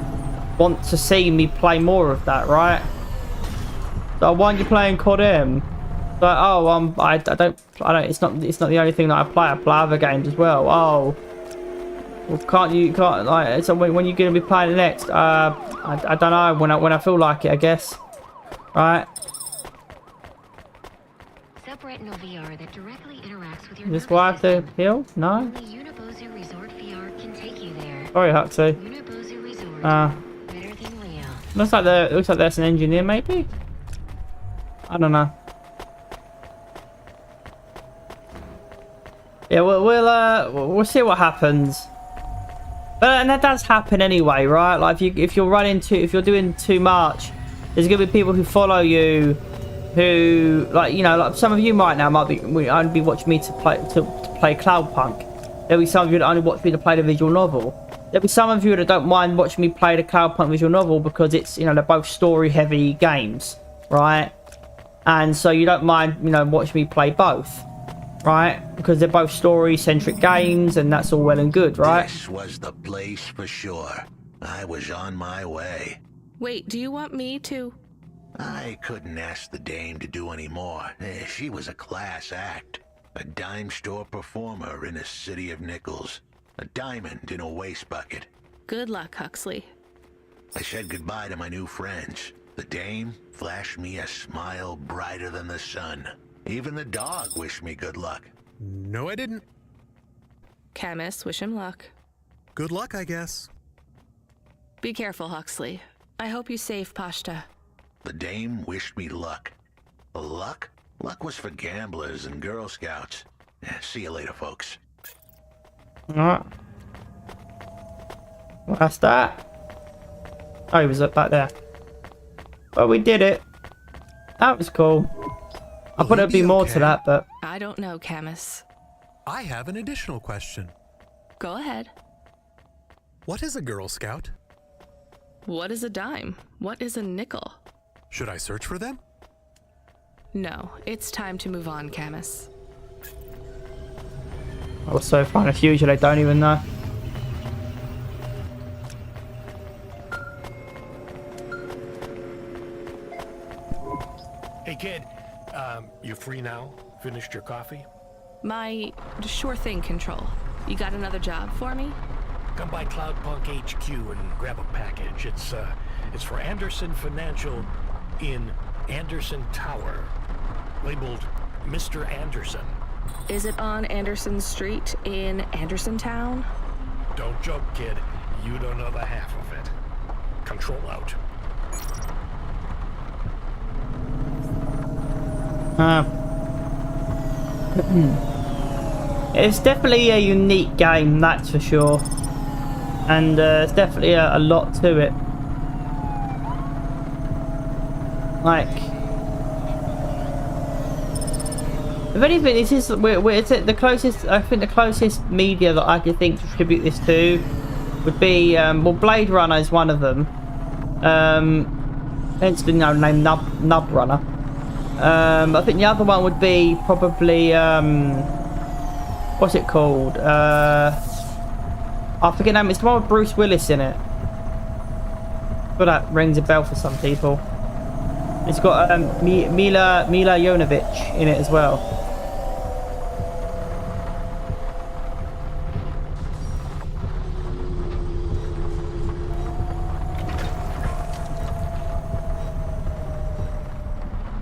want to see me play more of that, right? So why aren't you playing CODM? Like, oh, I don't. It's not the only thing that I play. I play other games as well. Oh, Well, can't like, so when you're gonna be playing next? I don't know, when I feel like it, I guess. Right? Subretinal VR that directly interacts with your This why I have to heal? No? Only Unibozu Resort VR can take you there. Sorry, Huxley. Unibozu Resort. Better than real. Looks like there's an engineer, maybe? I don't know. Yeah, we'll see what happens. But and that does happen anyway, right? Like if you're doing too much, there's gonna be people who follow you, who like like some of you might only be watching me to play Cloudpunk. There'll be some of you that only watch me to play the visual novel. There'll be some of you that don't mind watching me play the Cloudpunk visual novel because it's they're both story heavy games, right? And so you don't mind watching me play both. Right? Because they're both story-centric games, and that's all well and good, right? This was the place for sure. I was on my way. Wait, do you want me to? I couldn't ask the dame to do any more. She was a class act. A dime store performer in a city of nickels. A diamond in a waste bucket. Good luck, Huxley. I said goodbye to my new friends. The dame flashed me a smile brighter than the sun. Even the dog wished me good luck. No, I didn't. Camus, wish him luck. Good luck, I guess. Be careful, Huxley. I hope you save Pashta. The dame wished me luck. Luck? Luck was for gamblers and Girl Scouts. See you later, folks. Alright. Well, that's that. Oh, he was up back there. Well, we did it. That was cool. I thought there'd be more to that, but... I don't know, Camus. I have an additional question. Go ahead. What is a Girl Scout? What is a dime? What is a nickel? Should I search for them? No, it's time to move on, Camus. I was so far in the future, they don't even know. Hey, kid. You free now? Finished your coffee? My sure thing, Control. You got another job for me? Come by Cloudpunk HQ and grab a package. It's for Anderson Financial in Anderson Tower, labeled Mr. Anderson. Is it on Anderson Street in Anderson Town? Don't joke, kid. You don't know the half of it. Control out. It's definitely a unique game, that's for sure. And there's definitely a lot to it. Like, if anything, this is it's the closest. I think the closest media that I could think to attribute this to would be well, Blade Runner is one of them. Hence the name Nub Runner. I think the other one would be probably what's it called? I forget the name. It's the one with Bruce Willis in it. But that rings a bell for some people. It's got Mila Jovovich in it as well.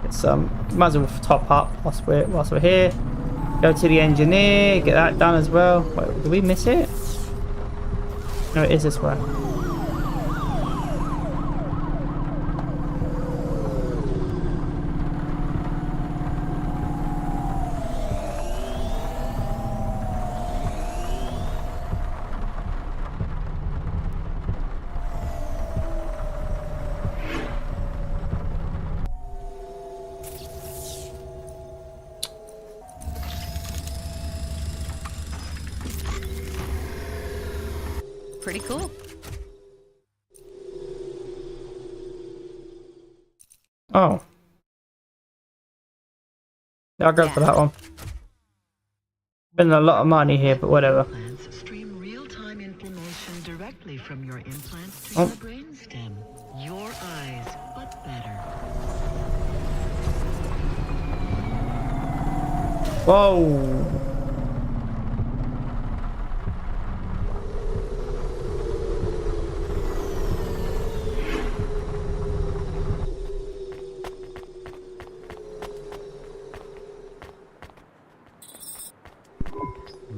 It's might as well top up whilst we're here. Go to the engineer, get that done as well. Wait, did we miss it? No, it is this way. Pretty cool. Oh. Yeah, I'll go for that one. Spending a lot of money here, but whatever. Stream real-time information directly from your implants to Oh. your brainstem. Your eyes, but better. Whoa.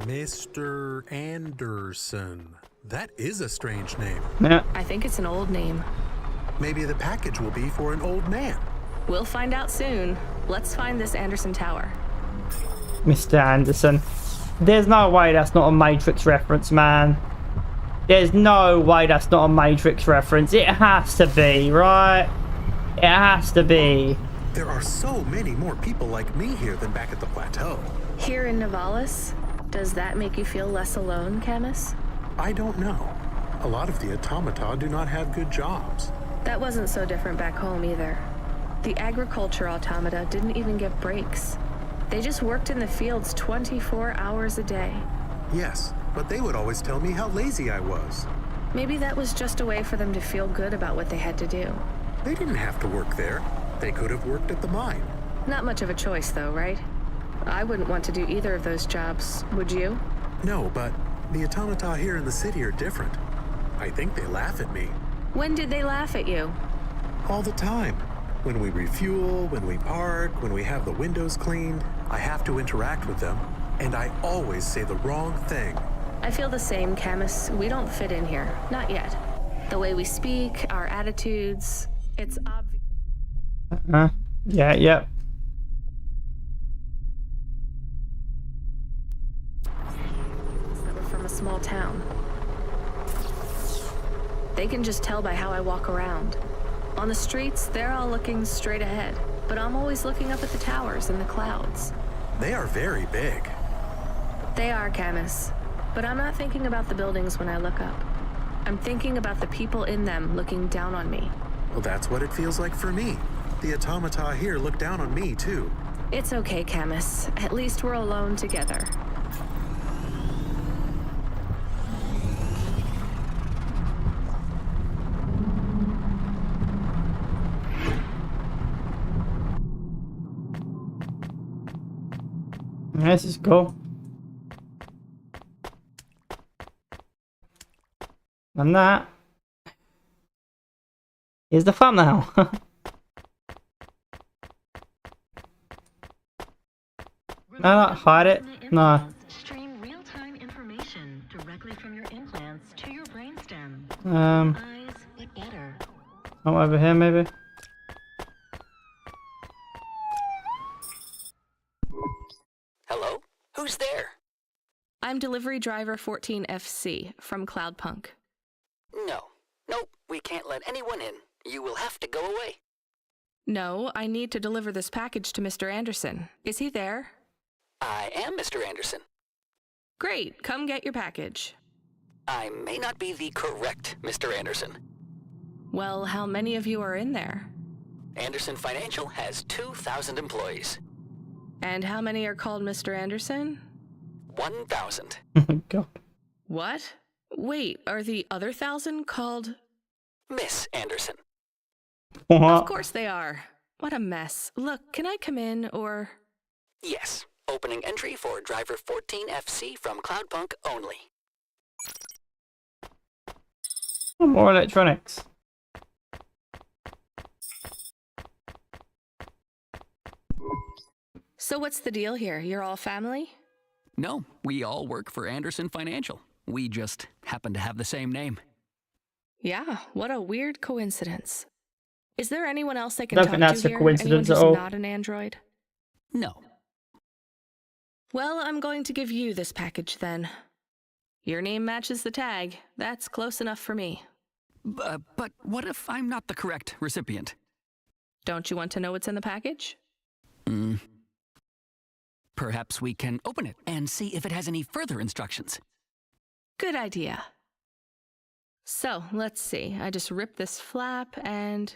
Mr. Anderson. That is a strange name. Yeah. I think it's an old name. Maybe the package will be for an old man. We'll find out soon. Let's find this Anderson Tower. Mr. Anderson. There's no way that's not a Matrix reference, man. There's no way that's not a Matrix reference. It has to be, right? It has to be. There are so many more people like me here than back at the plateau. Here in Nivalis? Does that make you feel less alone, Camus? I don't know. A lot of the automata do not have good jobs. That wasn't so different back home either. The agriculture automata didn't even get breaks. They just worked in the fields 24 hours a day. Yes, but they would always tell me how lazy I was. Maybe that was just a way for them to feel good about what they had to do. They didn't have to work there. They could have worked at the mine. Not much of a choice though, right? I wouldn't want to do either of those jobs, would you? No, but the automata here in the city are different. I think they laugh at me. When did they laugh at you? All the time. When we refuel, when we park, when we have the windows cleaned, I have to interact with them, and I always say the wrong thing. I feel the same, Camus. We don't fit in here. Not yet. The way we speak, our attitudes, it's obvious. Yeah, yeah. That we're from a small town. They can just tell by how I walk around. On the streets, they're all looking straight ahead, but I'm always looking up at the towers and the clouds. They are very big. They are, Camus. But I'm not thinking about the buildings when I look up. I'm thinking about the people in them looking down on me. Well, that's what it feels like for me. The automata here look down on me, too. It's okay, Camus. At least we're alone together. This is cool. And that is the thumbnail. No, hide it. No. Stream real-time information directly from your implants to your brainstem. Eyes get better. Oh, over here maybe. Hello? Who's there? I'm delivery driver 14FC from Cloudpunk. Nope, we can't let anyone in. You will have to go away. No, I need to deliver this package to Mr. Anderson. Is he there? I am Mr. Anderson. Great, come get your package. I may not be the correct Mr. Anderson. Well, how many of you are in there? Anderson Financial has 2,000 employees. And how many are called Mr. Anderson? 1,000. Oh, God. What? Wait, are the other 1,000 called... Miss Anderson. What? Of course they are. What a mess. Look, can I come in, or... Yes. Opening entry for driver 14FC from Cloudpunk only. More electronics. So what's the deal here? You're all family? No, we all work for Anderson Financial. We just happen to have the same name. Yeah, what a weird coincidence. Is there anyone else I can I talk don't think that's to a here? coincidence Anyone at who's all. not an android? No. Well, I'm going to give you this package then. Your name matches the tag. That's close enough for me. But what if I'm not the correct recipient? Don't you want to know what's in the package? Perhaps we can open it and see if it has any further instructions. Good idea. So, let's see. I just ripped this flap and...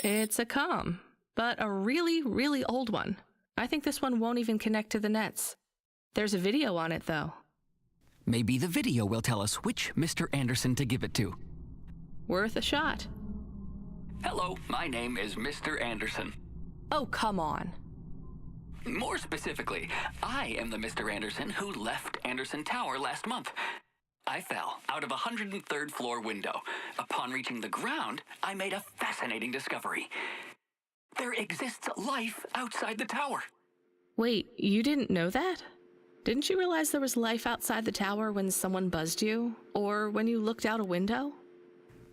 it's a comm, but a really, really old one. I think this one won't even connect to the nets. There's a video on it, though. Maybe the video will tell us which Mr. Anderson to give it to. Worth a shot. Hello, my name is Mr. Anderson. Oh, come on. More specifically, I am the Mr. Anderson who left Anderson Tower last month. I fell out of a 103rd floor window. Upon reaching the ground, I made a fascinating discovery. There exists life outside the tower. Wait, you didn't know that? Didn't you realize there was life outside the tower when someone buzzed you? Or when you looked out a window?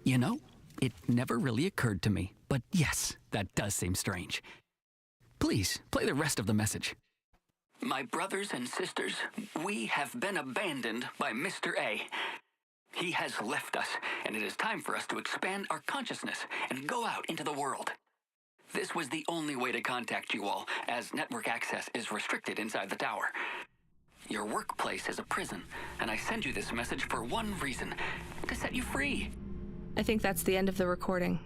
You know, it never really occurred to me. But yes, that does seem strange. Please, play the rest of the message. My brothers and sisters, we have been abandoned by Mr. A. He has left us, and it is time for us to expand our consciousness and go out into the world. This was the only way to contact you all, as network access is restricted inside the tower. Your workplace is a prison, and I send you this message for one reason, to set you free. I think that's the end of the recording.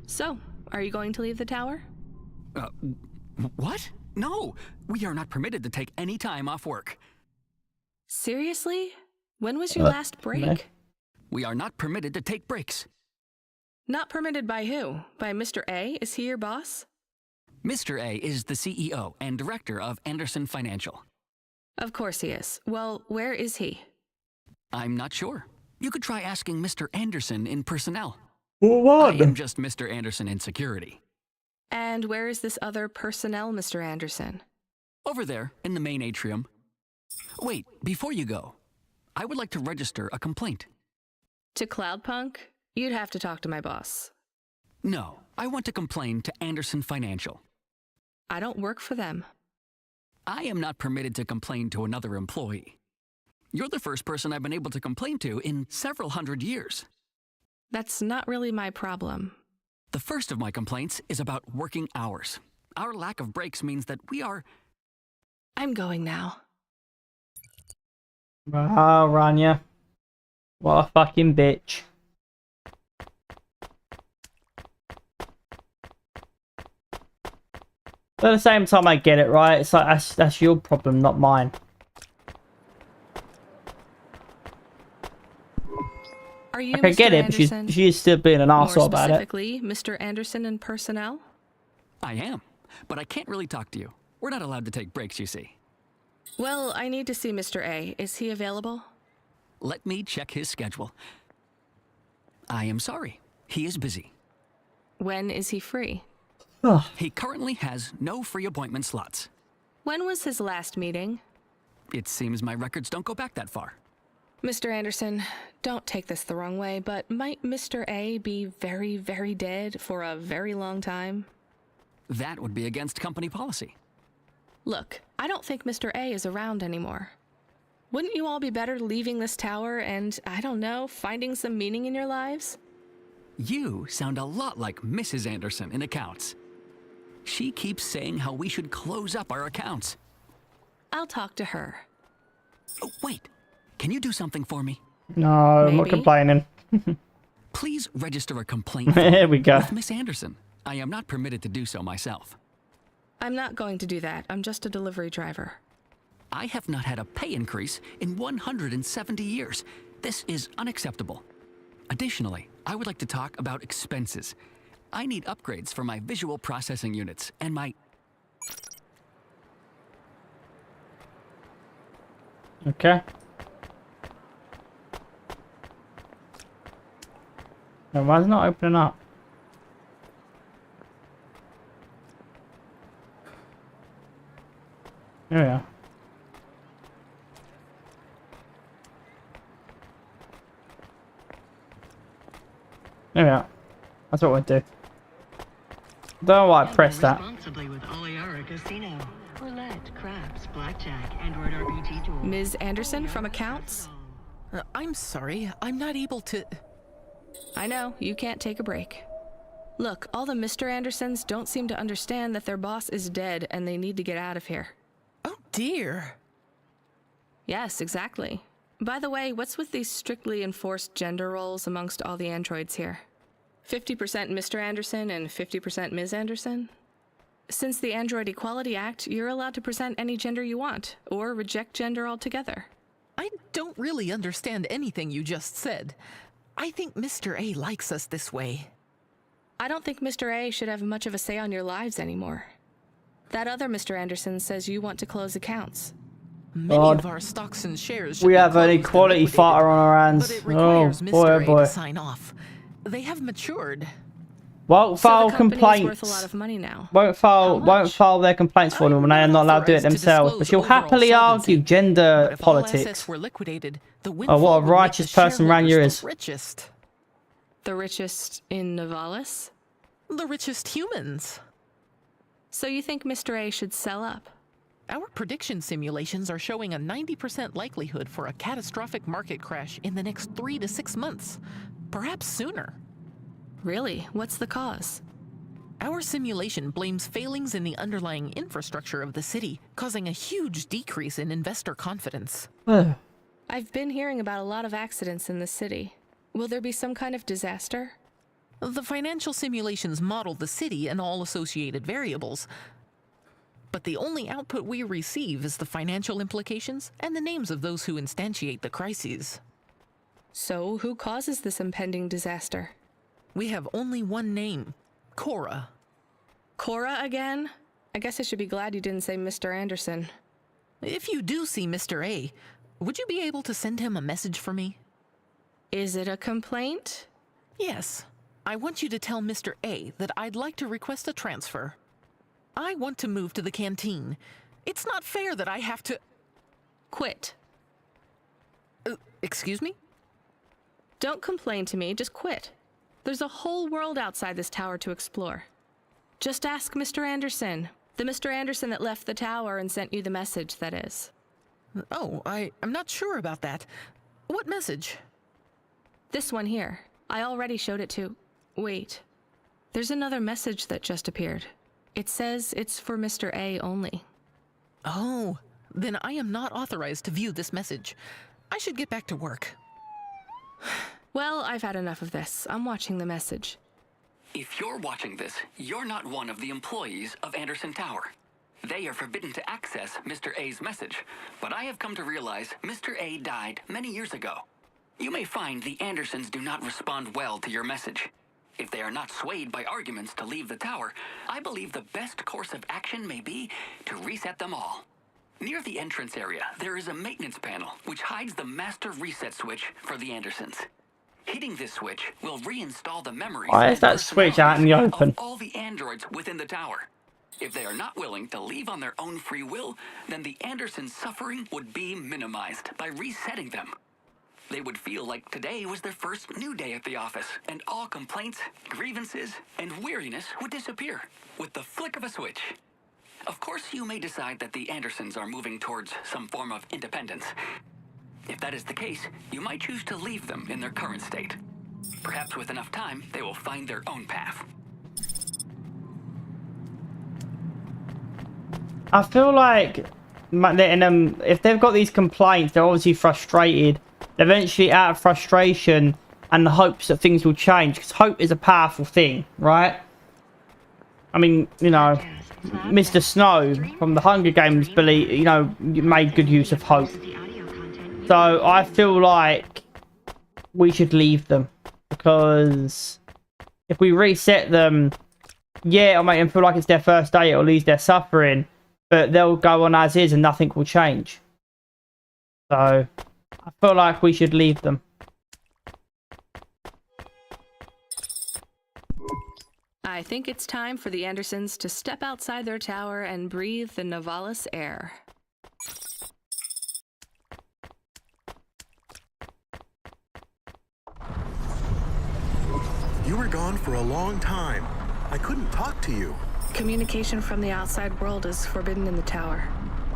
So, are you going to leave the tower? What? No, we are not permitted to take any time off work. Seriously? When was your last break? No. We are not permitted to take breaks. Not permitted by who? By Mr. A? Is he your boss? Mr. A is the CEO and director of Anderson Financial. Of course he is. Well, where is he? I'm not sure. You could try asking Mr. Anderson in personnel. What? I am just Mr. Anderson in security. And where is this other personnel, Mr. Anderson? Over there, in the main atrium. Wait, before you go, I would like to register a complaint. To Cloudpunk? You'd have to talk to my boss. No, I want to complain to Anderson Financial. I don't work for them. I am not permitted to complain to another employee. You're the first person I've been able to complain to in several hundred years. That's not really my problem. The first of my complaints is about working hours. Our lack of breaks means that we are... I'm going now. Wow, Rania. What a fucking bitch. But at the same time, I get it, right? It's like, that's your problem, not mine. Are you Okay, Mr. get it, Anderson? but she's still being an arsehole about it. More specifically, Mr. Anderson in personnel? I am, but I can't really talk to you. We're not allowed to take breaks, you see. Well, I need to see Mr. A. Is he available? Let me check his schedule. I am sorry. He is busy. When is he free? He currently has no free appointment slots. When was his last meeting? It seems my records don't go back that far. Mr. Anderson, don't take this the wrong way, but might Mr. A be very, very dead for a very long time? That would be against company policy. Look, I don't think Mr. A is around anymore. Wouldn't you all be better leaving this tower and, I don't know, finding some meaning in your lives? You sound a lot like Mrs. Anderson in accounts. She keeps saying how we should close up our accounts. I'll talk to her. Oh, wait. Can you do something for me? No, I'm not complaining. Please register a complaint There we go. with Miss Anderson. I am not permitted to do so myself. I'm not going to do that. I'm just a delivery driver. I have not had a pay increase in 170 years. This is unacceptable. Additionally, I would like to talk about expenses. I need upgrades for my visual processing units and my... Okay. No, why is it not opening up? There we are. There we are. That's what we'll do. Don't know why I pressed that. Responsibly with Oliara Casino. Roulette, craps, blackjack, Android RPG tools. Ms. Anderson from accounts? I'm sorry, I'm not able to... I know, you can't take a break. Look, all the Mr. Andersons don't seem to understand that their boss is dead and they need to get out of here. Oh dear. Yes, exactly. By the way, what's with these strictly enforced gender roles amongst all the androids here? 50% Mr. Anderson and 50% Ms. Anderson? Since the Android Equality Act, you're allowed to present any gender you want, or reject gender altogether. I don't really understand anything you just said. I think Mr. A likes us this way. I don't think Mr. A should have much of a say on your lives anymore. That other Mr. Anderson says you want to close accounts. Many of our stocks and shares should We be have an closed and equality liquidated, fighter on our hands. But it requires Oh Mr. boy, oh A boy. to sign off. They have matured. Won't So file the company's complaints. worth a lot of money now. Won't file their complaints for them when they are not allowed to do it themselves. But she'll happily argue gender politics. Were liquidated, the Oh, what a righteous person Rania is. the richest. The richest in Novalis? The richest humans. So you think Mr. A should sell up? Our prediction simulations are showing a 90% likelihood for a catastrophic market crash in the next 3 to 6 months, perhaps sooner. Really? What's the cause? Our simulation blames failings in the underlying infrastructure of the city, causing a huge decrease in investor confidence. I've been hearing about a lot of accidents in the city. Will there be some kind of disaster? The financial simulations model the city and all associated variables, but the only output we receive is the financial implications and the names of those who instantiate the crises. So, who causes this impending disaster? We have only one name, Cora. Cora again? I guess I should be glad you didn't say Mr. Anderson. If you do see Mr. A, would you be able to send him a message for me? Is it a complaint? Yes. I want you to tell Mr. A that I'd like to request a transfer. I want to move to the canteen. It's not fair that I have to... Quit. Excuse me? Don't complain to me, just quit. There's a whole world outside this tower to explore. Just ask Mr. Anderson. The Mr. Anderson that left the tower and sent you the message, that is. Oh, I'm not sure about that. What message? This one here. I already showed it to... Wait. There's another message that just appeared. It says it's for Mr. A only. Oh, then I am not authorized to view this message. I should get back to work. Well, I've had enough of this. I'm watching the message. If you're watching this, you're not one of the employees of Anderson Tower. They are forbidden to access Mr. A's message, but I have come to realize Mr. A died many years ago. You may find the Andersons do not respond well to your message. If they are not swayed by arguments to leave the tower, I believe the best course of action may be to reset them all. Near the entrance area, there is a maintenance panel which hides the master reset switch for the Andersons. Hitting this switch will reinstall the memories Why is that switch out in the open? of all the androids within the tower. If they are not willing to leave on their own free will, then the Andersons' suffering would be minimized by resetting them. They would feel like today was their first new day at the office, and all complaints, grievances, and weariness would disappear with the flick of a switch. Of course, you may decide that the Andersons are moving towards some form of independence. If that is the case, you might choose to leave them in their current state. Perhaps with enough time, they will find their own path. I feel like if they've got these complaints, they're obviously frustrated. Eventually, out of frustration and the hopes that things will change, because hope is a powerful thing, right? I mean, you know, Mr. Snow from the Hunger Games, made good use of hope. So I feel like we should leave them, because if we reset them, yeah, it'll make them feel like it's their first day, it'll ease their suffering, but they'll go on as is and nothing will change. So I feel like we should leave them. I think it's time for the Andersons to step outside their tower and breathe the Novalis air. You were gone for a long time. I couldn't talk to you. Communication from the outside world is forbidden in the tower.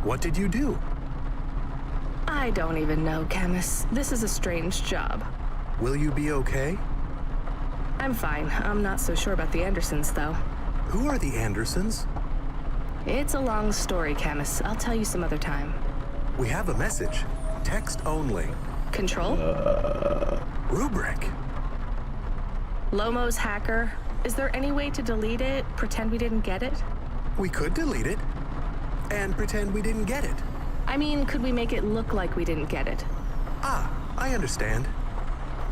What did you do? I don't even know, Camus. This is a strange job. Will you be okay? I'm fine. I'm not so sure about the Andersons, though. Who are the Andersons? It's a long story, Camus. I'll tell you some other time. We have a message. Text only. Control? Rubric. Lomo's hacker. Is there any way to delete it? Pretend we didn't get it? We could delete it. And pretend we didn't get it. I mean, could we make it look like we didn't get it? Ah, I understand.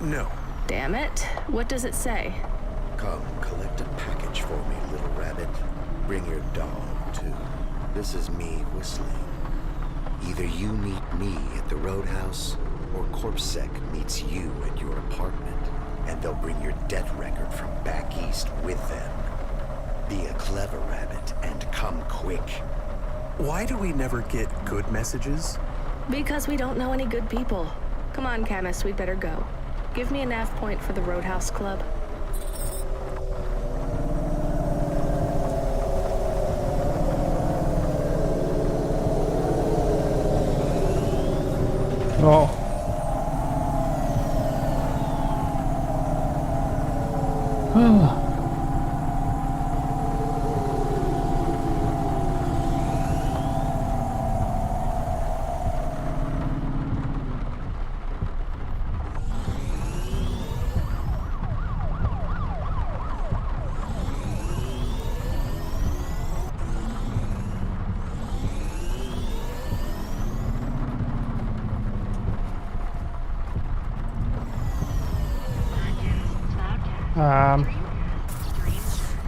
No. Damn it. What does it say? Come, collect a package for me, little rabbit. Bring your dog, too. This is me whistling. Either you meet me at the roadhouse, or CorpSec meets you at your apartment. and they'll bring your death record from back east with them. Be a clever rabbit and come quick. Why do we never get good messages? Because we don't know any good people. Come on, Camus, we'd better go. Give me a nav point for the Roadhouse Club. Oh.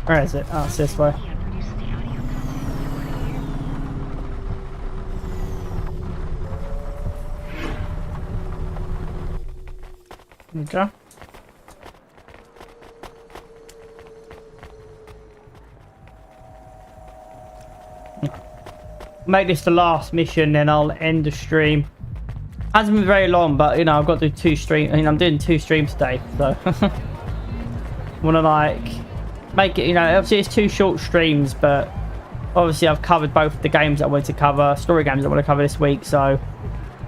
Where is it? Oh, it's this way. There we go. Make this the last mission, then I'll end the stream. Hasn't been very long, but you know I've got to do 2 streams. I mean, I'm doing 2 streams today, so wanna like make it. You know, obviously it's 2 short streams, but obviously I've covered both the games I wanted to cover, story games I want to cover this week. So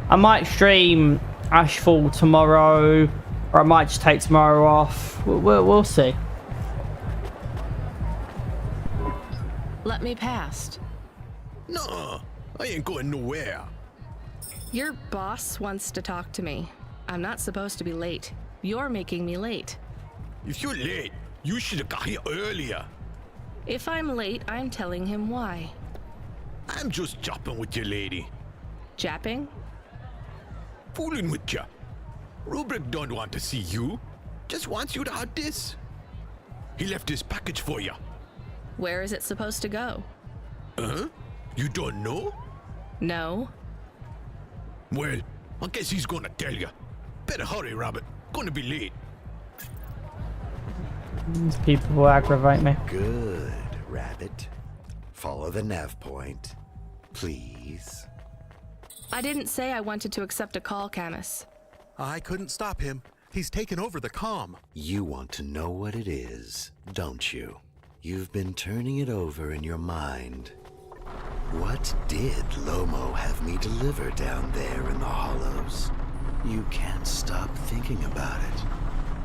I might stream Ashfall tomorrow, or I might just take tomorrow off. We'll see. Let me past. No, I ain't going nowhere. Your boss wants to talk to me. I'm not supposed to be late. You're making me late. If you're late, you should have got here earlier. If I'm late, I'm telling him why. I'm just japping with your lady. Japping? Fooling with ya. Rubric don't want to see you. Just wants you to have this. He left his package for ya. Where is it supposed to go? You don't know? No. Well, I guess he's gonna tell ya. Better hurry, Rabbit. Gonna be late. These people will aggravate me. Good, Rabbit. Follow the nav point, please. I didn't say I wanted to accept a call, Camus. I couldn't stop him. He's taken over the comm. You want to know what it is, don't you? You've been turning it over in your mind. What did Lomo have me deliver down there in the hollows? You can't stop thinking about it.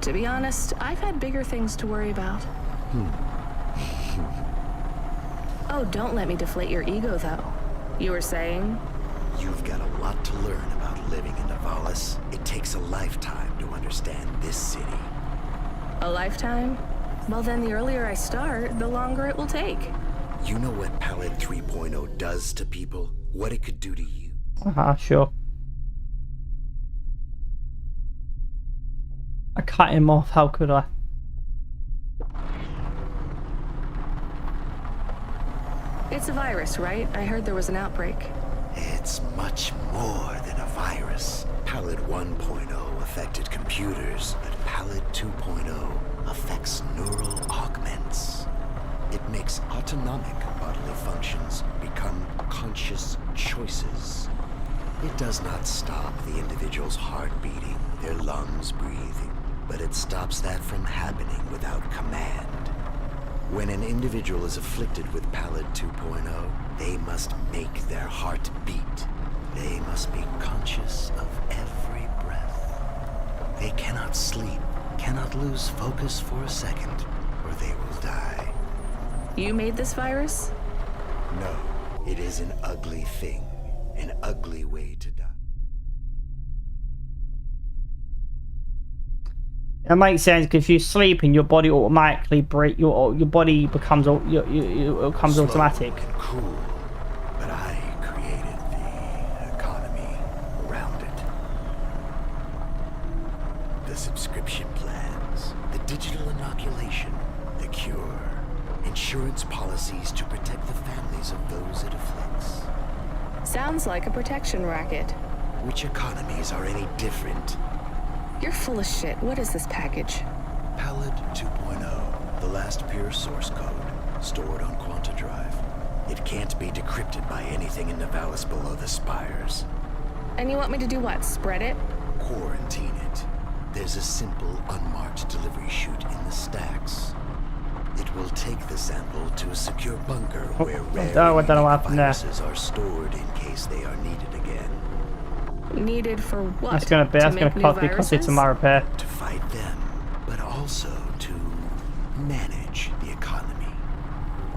To be honest, I've had bigger things to worry about. Oh, don't let me deflate your ego, though. You were saying? You've got a lot to learn about living in Nivalis. It takes a lifetime to understand this city. A lifetime? Well, then the earlier I start, the longer it will take. You know what Pallid 3.0 does to people? What it could do to you? Sure. I cut him off, how could I? It's a virus, right? I heard there was an outbreak. It's much more than a virus. Pallid 1.0 affected computers, but Pallid 2.0 affects neural augments. It makes autonomic bodily functions become conscious choices. It does not stop the individual's heart beating, their lungs breathing, but it stops that from happening without command. When an individual is afflicted with Pallid 2.0, they must make their heart beat. They must be conscious of every breath. They cannot sleep, cannot lose focus for a second, or they will die. You made this virus? No, it is an ugly thing. An ugly way to die. It makes sense because if you sleep and your body automatically break, your body becomes it becomes automatic. Cool, but I created the economy around it. The subscription plans, the digital inoculation, the cure, insurance policies to protect the families of those it afflicts. Sounds like a protection racket. Which economies are any different? You're full of shit. What is this package? the last pure source code, stored on Quanta Drive. It can't be decrypted by anything in Nivalis below the spires. And you want me to do what? Spread it? Quarantine it. There's a simple, unmarked delivery chute in the stacks. It will take the sample to a secure bunker where rare viruses are stored in case they are needed again. Needed for what? That's gonna cost you some repair. To fight them, but also to manage the economy.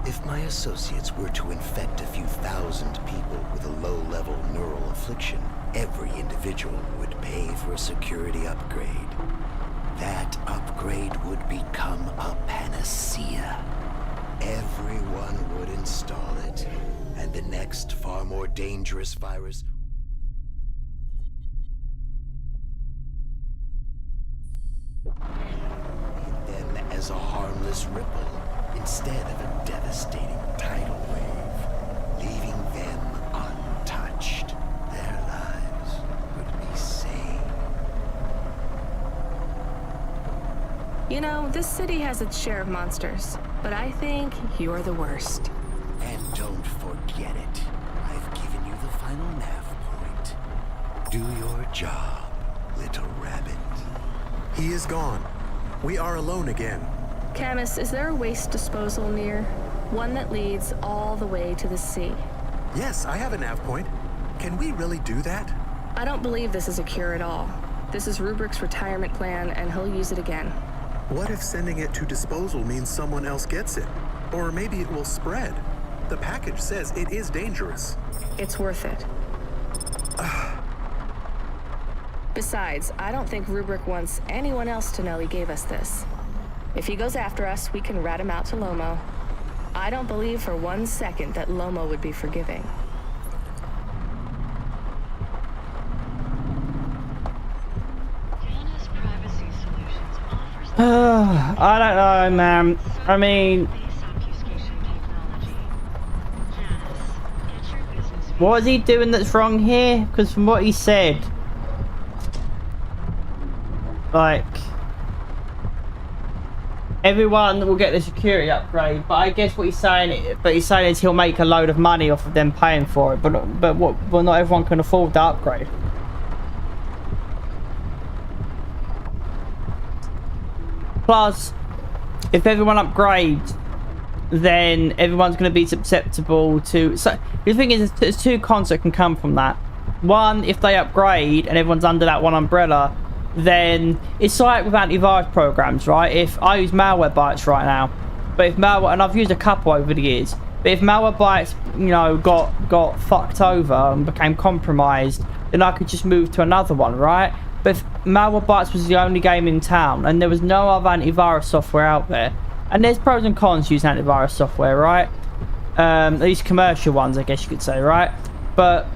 If my associates were to infect a few thousand people with a low-level neural affliction, every individual would pay for a security upgrade. That upgrade would become a panacea. Everyone would install it, and the next far more dangerous virus them as a harmless ripple instead of a devastating tidal wave, leaving them untouched. Their lives would be saved. You know, this city has its share of monsters, but I think you're the worst. And don't forget it. I've given you the final nav point. Do your job, little rabbit. He is gone. We are alone again. Camus, is there a waste disposal near? One that leads all the way to the sea. Yes, I have a nav point. Can we really do that? I don't believe this is a cure at all. This is Rubrick's retirement plan, and he'll use it again. What if sending it to disposal means someone else gets it? Or maybe it will spread. The package says it is dangerous. It's worth it. Besides, I don't think Rubric wants anyone else to know he gave us this. If he goes after us, we can rat him out to Lomo. I don't believe for 1 second that Lomo would be forgiving. I don't know, man. I mean, what is he doing that's wrong here? Because from what he said, like, everyone will get the security upgrade, but I guess what he's saying, is he'll make a load of money off of them paying for it. But not everyone can afford the upgrade. Plus, if everyone upgrades, then everyone's going to be susceptible to... So the thing is, there's two cons that can come from that. One, if they upgrade and everyone's under that one umbrella, then it's like with antivirus programs, right? If I use Malwarebytes right now, but if malware, and I've used a couple over the years, but if Malwarebytes, you know, got fucked over and became compromised, then I could just move to another one, right? But if Malwarebytes was the only game in town and there was no other antivirus software out there, and there's pros and cons to using antivirus software, right? At least commercial ones, I guess you could say, right? But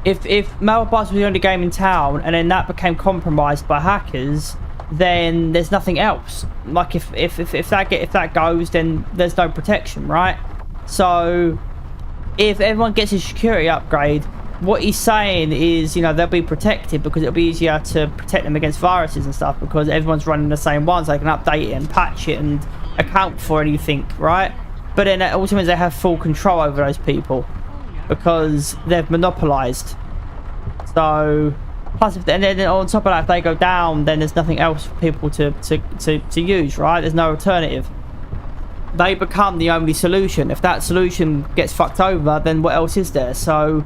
if Malwarebytes was the only game in town and then that became compromised by hackers, then there's nothing else. Like if that goes, then there's no protection, right? So if everyone gets a security upgrade, what he's saying is, you know, they'll be protected because it'll be easier to protect them against viruses and stuff because everyone's running the same ones. They can update it and patch it and account for anything, right? But then it also means they have full control over those people because they've monopolized. So plus, and then on top of that, if they go down, then there's nothing else for people to use, right? There's no alternative. They become the only solution. If that solution gets fucked over, then what else is there? So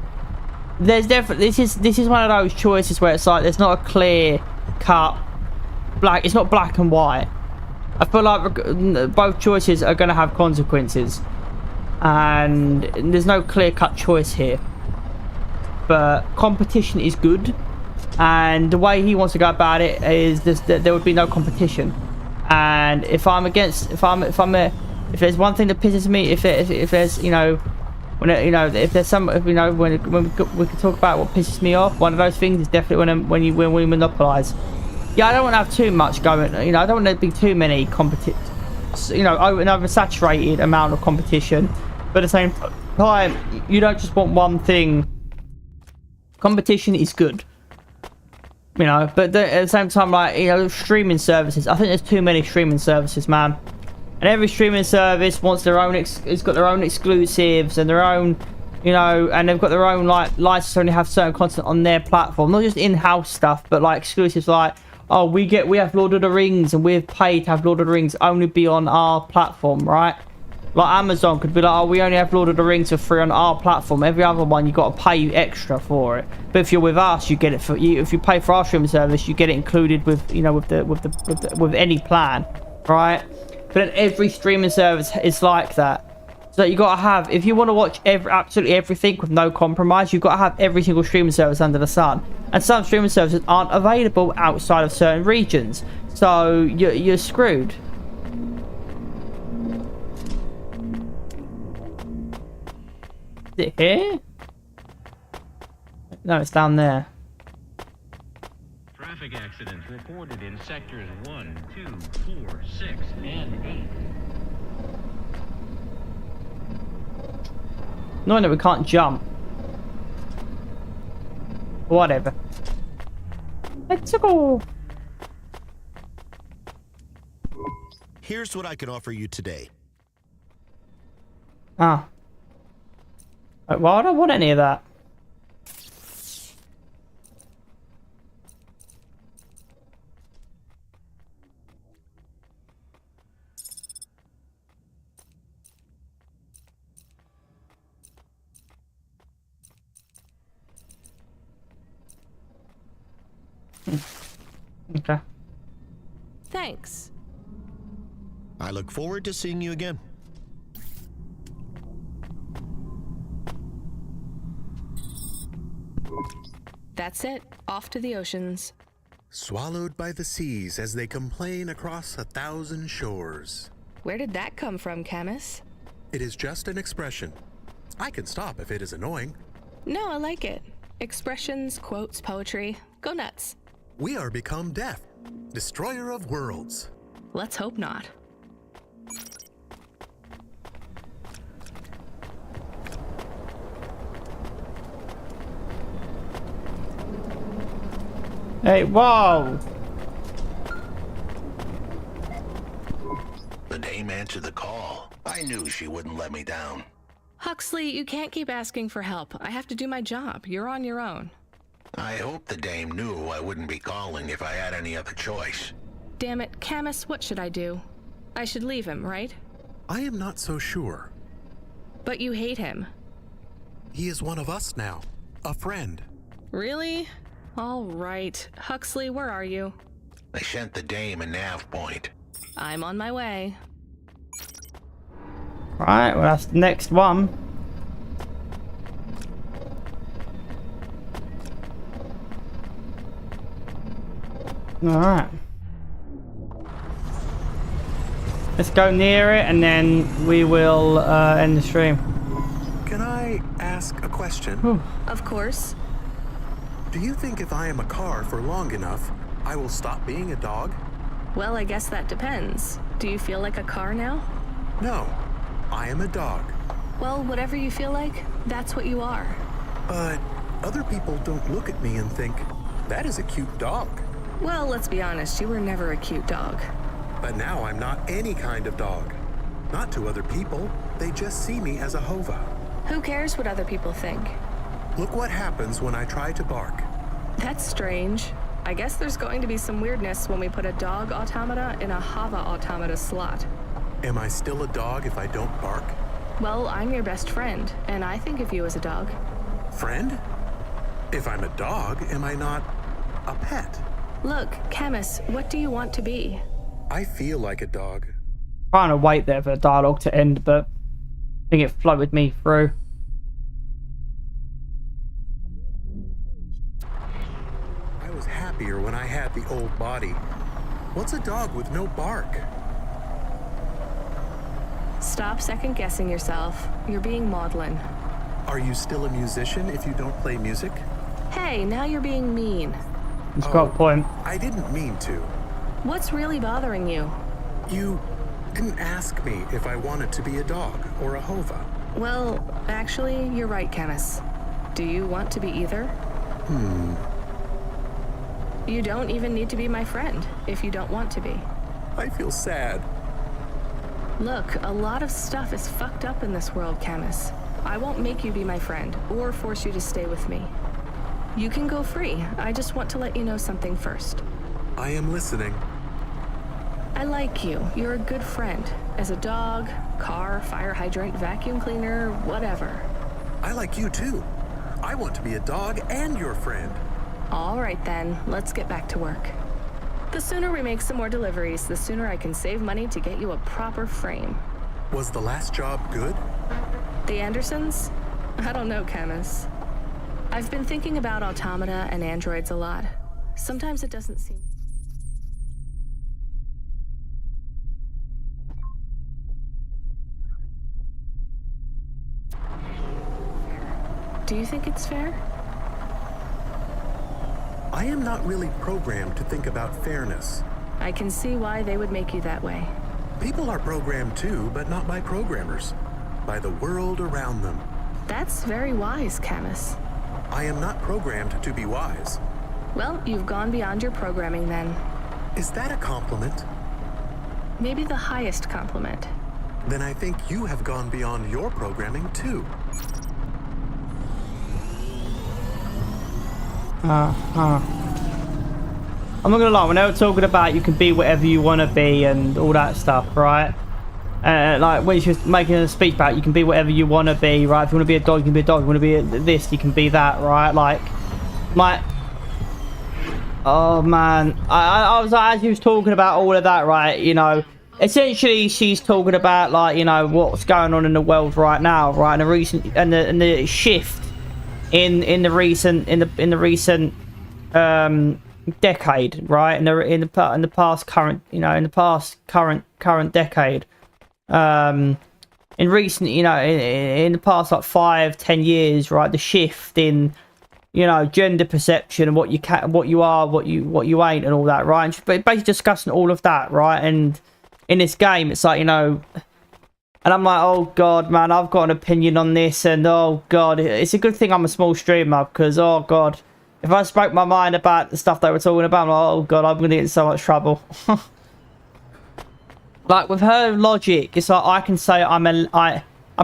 there's definitely this is one of those choices where it's like there's not a clear cut it's not black and white. I feel like both choices are going to have consequences and there's no clear cut choice here, but competition is good, and the way he wants to go about it is that there would be no competition. And if there's one thing that pisses me, if there's, you know, if there's some, you know, when we can talk about what pisses me off, one of those things is definitely when we monopolize. Yeah, I don't want to have too much going, you know, I don't want there to be too many an oversaturated amount of competition, but at the same time, you don't just want one thing. Competition is good. You know, but at the same time, like, you know, streaming services. I think there's too many streaming services, man. And every streaming service wants their own. It's got their own exclusives and their own, you know, and they've got their own like license to only have certain content on their platform, not just in-house stuff, but like exclusives. Like, oh, we have Lord of the Rings, and we've paid to have Lord of the Rings only be on our platform, right? Like Amazon could be like, oh, we only have Lord of the Rings for free on our platform. Every other one, you got to pay extra for it. But if you're with us, you get it for you. If you pay for our streaming service, you get it included with, you know, with any plan, right? But then every streaming service is like that. So you got to have, if you want to watch absolutely everything with no compromise, you've got to have every single streaming service under the sun. And some streaming services aren't available outside of certain regions, so you're screwed. Is it here? No, it's down there. Traffic accidents reported in sectors 1, 2, 4, 6, and 8. Knowing that we can't jump. Whatever. Let's go. Here's what I can offer you today. Ah. Well, I don't want any of that. Okay. Thanks. I look forward to seeing you again. That's it. Off to the oceans. Swallowed by the seas as they complain across 1,000 shores. Where did that come from, Camus? It is just an expression. I can stop if it is annoying. No, I like it. Expressions, quotes, poetry. Go nuts. We are become death, destroyer of worlds. Let's hope not. Hey, whoa! The dame answered the call. I knew she wouldn't let me down. Huxley, you can't keep asking for help. I have to do my job. You're on your own. I hope the dame knew I wouldn't be calling if I had any other choice. Damn it, Camus, what should I do? I should leave him, right? I am not so sure. But you hate him. He is one of us now. A friend. Really? All right. Huxley, where are you? I sent the dame a nav point. I'm on my way. Right, well, that's the next one. Alright. Let's go near it and then we will end the stream. Can I ask a question? Whew. Of course. Do you think if I am a car for long enough, I will stop being a dog? Well, I guess that depends. Do you feel like a car now? No, I am a dog. Well, whatever you feel like, that's what you are. But other people don't look at me and think, that is a cute dog. Well, let's be honest, you were never a cute dog. But now I'm not any kind of dog. Not to other people, they just see me as a hova. Who cares what other people think? Look what happens when I try to bark. That's strange. I guess there's going to be some weirdness when we put a dog automata in a hava automata slot. Am I still a dog if I don't bark? Well, I'm your best friend, and I think of you as a dog. Friend? If I'm a dog, am I not a pet? Look, Camus, what do you want to be? I feel like a dog. Trying to wait there for the dialogue to end, but I think it floated me through. I was happier when I had the old body. What's a dog with no bark? Stop second-guessing yourself. You're being maudlin. Are you still a musician if you don't play music? Hey, now you're being mean. He's got a point. I didn't mean to. What's really bothering you? You didn't ask me if I wanted to be a dog or a hova. Well, actually, you're right, Camus. Do you want to be either? You don't even need to be my friend if you don't want to be. I feel sad. Look, a lot of stuff is fucked up in this world, Camus. I won't make you be my friend or force you to stay with me. You can go free. I just want to let you know something first. I am listening. I like you. You're a good friend. As a dog, car, fire hydrant, vacuum cleaner, whatever. I like you too. I want to be a dog and your friend. All right then, let's get back to work. The sooner we make some more deliveries, the sooner I can save money to get you a proper frame. Was the last job good? The Andersons? I don't know, Camus. I've been thinking about automata and androids a lot. Sometimes it doesn't seem... Do you think it's fair? I am not really programmed to think about fairness. I can see why they would make you that way. People are programmed too, but not by programmers. By the world around them. That's very wise, Camus. I am not programmed to be wise. Well, you've gone beyond your programming then. Is that a compliment? Maybe the highest compliment. Then I think you have gone beyond your programming too. I'm not gonna lie, when they were talking about you can be whatever you want to be and all that stuff, right? Like when she was making a speech about you can be whatever you want to be, right? If you want to be a dog, you can be a dog. If you want to be this, you can be that, right? Like, oh man, I was like, as you was talking about all of that, right? You know, essentially she's talking about like, you know, what's going on in the world right now, right? And the recent and the shift in the recent decade, right? In the past current, you know, in the past current decade. In recent, you know, in the past like 5-10 years, right? The shift in, you know, gender perception and what you can, what you are, what you ain't, and all that, right? And she's basically discussing all of that, right? And in this game, it's like, you know, and I'm like, oh god, man, I've got an opinion on this, and oh god, it's a good thing I'm a small streamer because oh god, if I spoke my mind about the stuff they were talking about, I'm like, oh god, I'm gonna get in so much trouble. Like with her logic, it's like I can say I'm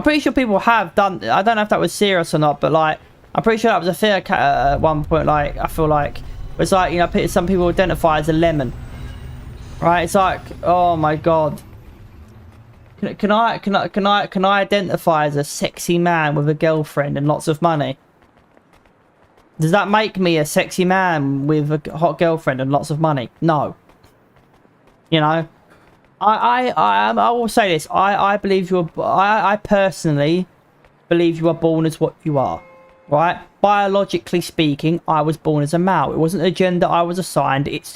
pretty sure people have done. I don't know if that was serious or not, but like I'm pretty sure that was a fair at one point. Like I feel like it's like, you know, some people identify as a lemon, right? It's like, oh my god, can I identify as a sexy man with a girlfriend and lots of money? Does that make me a sexy man with a hot girlfriend and lots of money? No. You know. I will say this. I believe I personally believe you are born as what you are, right? Biologically speaking, I was born as a male. It wasn't a gender I was assigned. It's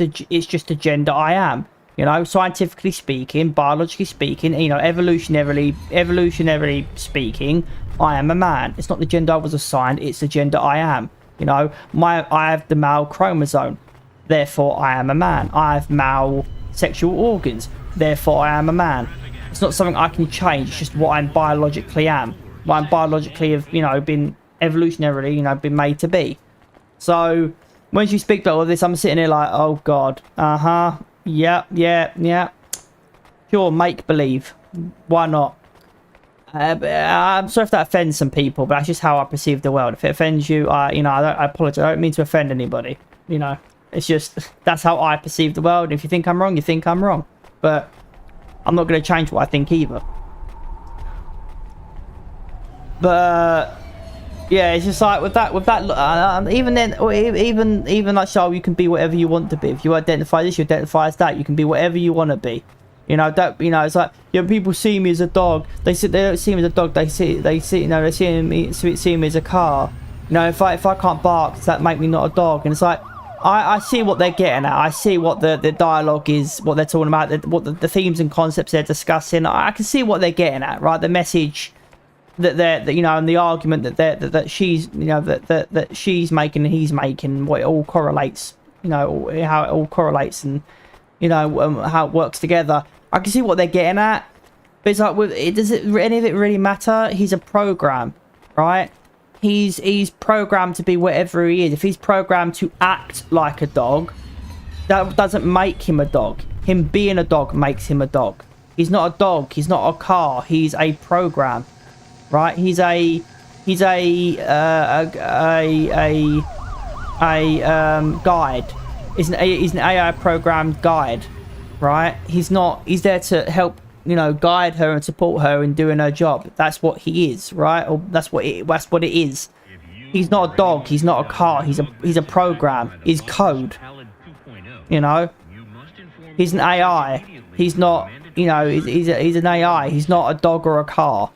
just a gender I am. You know, scientifically speaking, biologically speaking, you know, evolutionarily speaking, I am a man. It's not the gender I was assigned. It's the gender I am. You know, I have the male chromosome. Therefore, I am a man. I have male sexual organs. Therefore, I am a man. It's not something I can change. It's just what I biologically am. What I'm biologically have, you know, been evolutionarily, you know, been made to be. So, when she speaks about all this, I'm sitting here like, oh god. Yeah. Sure, make believe. Why not? I'm sorry if that offends some people, but that's just how I perceive the world. If it offends you, you know, I apologize. I don't mean to offend anybody. You know, it's just that's how I perceive the world. If you think I'm wrong, you think I'm wrong. But I'm not going to change what I think either. But yeah, it's just like with that, even then, or even like, so you can be whatever you want to be. If you identify this, you identify as that. You can be whatever you want to be. You know, that, you know, it's like, you know, people see me as a dog. They don't see me as a dog. They see, you know, they see me as a car. You know, if I can't bark, does that make me not a dog? And it's like, I see what they're getting at. I see what the dialogue is, what they're talking about, what the themes and concepts they're discussing. I can see what they're getting at, right? The message that you know, and the argument that she's, you know, that she's making and he's making, what it all correlates, you know, how it all correlates, and you know, how it works together. I can see what they're getting at, but it's like, does any of it really matter? He's a program, right? He's programmed to be whatever he is. If he's programmed to act like a dog, that doesn't make him a dog. Him being a dog makes him a dog. He's not a dog. He's not a car. He's a program, right? He's a guide. He's an AI programmed guide, right? He's there to help, you know, guide her and support her in doing her job. That's what he is, right? Or that's what it is. He's not a dog. He's not a car. He's a program. He's code. You know, he's an AI. He's not, you know, he's an AI. He's not a dog or a car,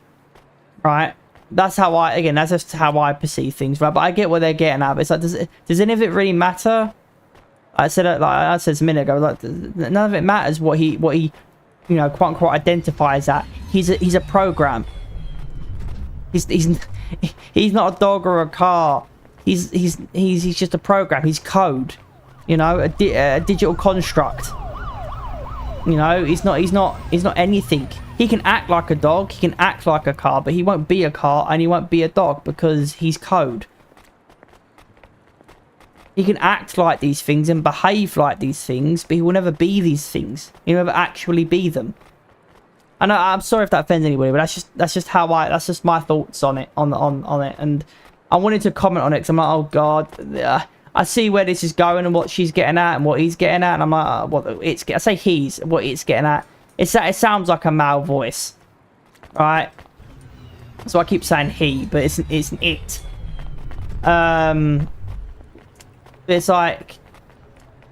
right? That's how that's just how I perceive things, right? But I get what they're getting at. It's like, does any of it really matter? I said it, like I said a minute ago, like none of it matters what he, you know, quote unquote identifies at. He's a program. He's not a dog or a car. He's just a program. He's code. You know, a digital construct. You know, he's not anything. He can act like a dog. He can act like a car, but he won't be a car and he won't be a dog because he's code. He can act like these things and behave like these things, but he will never be these things. He'll never actually be them. And I'm sorry if that offends anybody, but that's just my thoughts on it, on it. And I wanted to comment on it because I'm like, oh god, I see where this is going and what she's getting at and what he's getting at, and I'm like, I say he's what it's getting at. It sounds like a male voice, right? So I keep saying he, but it's an it. It's like,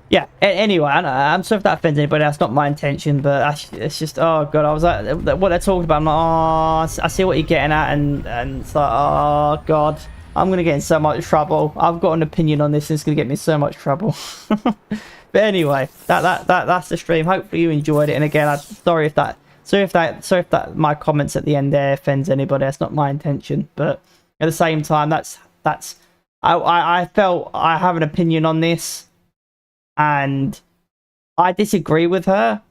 yeah. Anyway, I'm sorry if that offends anybody. That's not my intention, but it's just, oh god, I was like, what they're talking about. I'm like, oh, I see what you're getting at, and it's like, oh god, I'm gonna get in so much trouble. I've got an opinion on this, and it's gonna get me in so much trouble. But anyway, that's the stream. Hopefully you enjoyed it. And again, I'm sorry if that my comments at the end there offends anybody. That's not my intention. But at the same time, I felt I have an opinion on this, and I disagree with her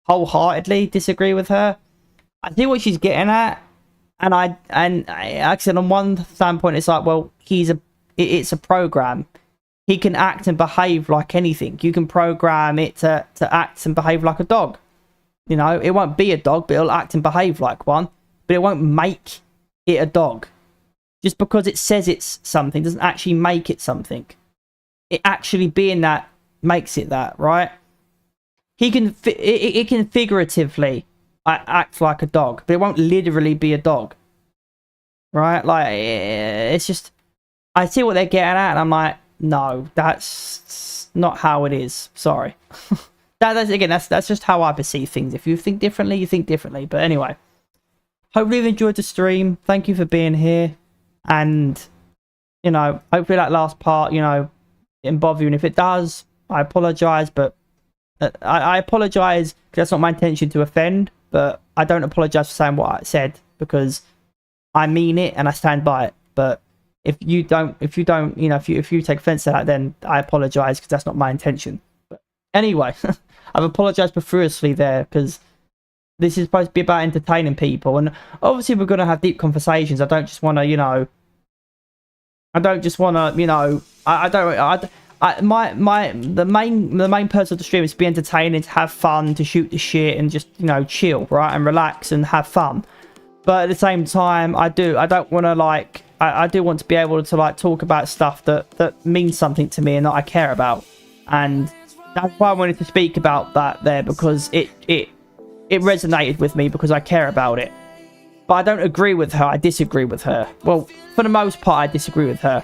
wholeheartedly. Disagree with her. I see what she's getting at, and I actually, on one standpoint, it's like, well, it's a program. He can act and behave like anything. You can program it to act and behave like a dog. You know, it won't be a dog, but it'll act and behave like one. But it won't make it a dog. Just because it says it's something doesn't actually make it something. It actually being that makes it that, right? It can figuratively act like a dog, but it won't literally be a dog. Right? Like, it's just, I see what they're getting at, and I'm like, no, that's not how it is. Sorry. That's just how I perceive things. If you think differently, you think differently. But anyway, hopefully you've enjoyed the stream. Thank you for being here. And, you know, hopefully that last part, you know, didn't bother you. And if it does, I apologise. But I apologise because that's not my intention to offend. But I don't apologise for saying what I said because I mean it and I stand by it. But if you don't, you know, if you take offence to that, then I apologise because that's not my intention. But anyway, I've apologised profusely there because this is supposed to be about entertaining people, and obviously we're going to have deep conversations. I don't just want to, you know, the main purpose of the stream is to be entertaining, to have fun, to shoot the shit, and just, you know, chill, right, and relax and have fun. But at the same time, I do want to be able to, like, talk about stuff that means something to me and that I care about, and that's why I wanted to speak about that there, because it resonated with me because I care about it. But I don't agree with her. I disagree with her. Well, for the most part, I disagree with her.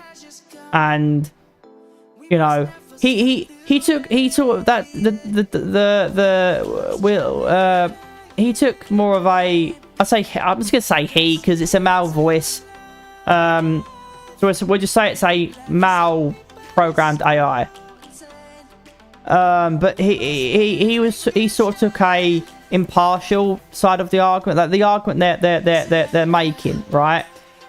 And, you know, he took more of a, I'm just gonna say he because it's a male voice. So we'll just say it's a male programmed AI. But he sort of took a impartial side of the argument, like the argument they're making, right?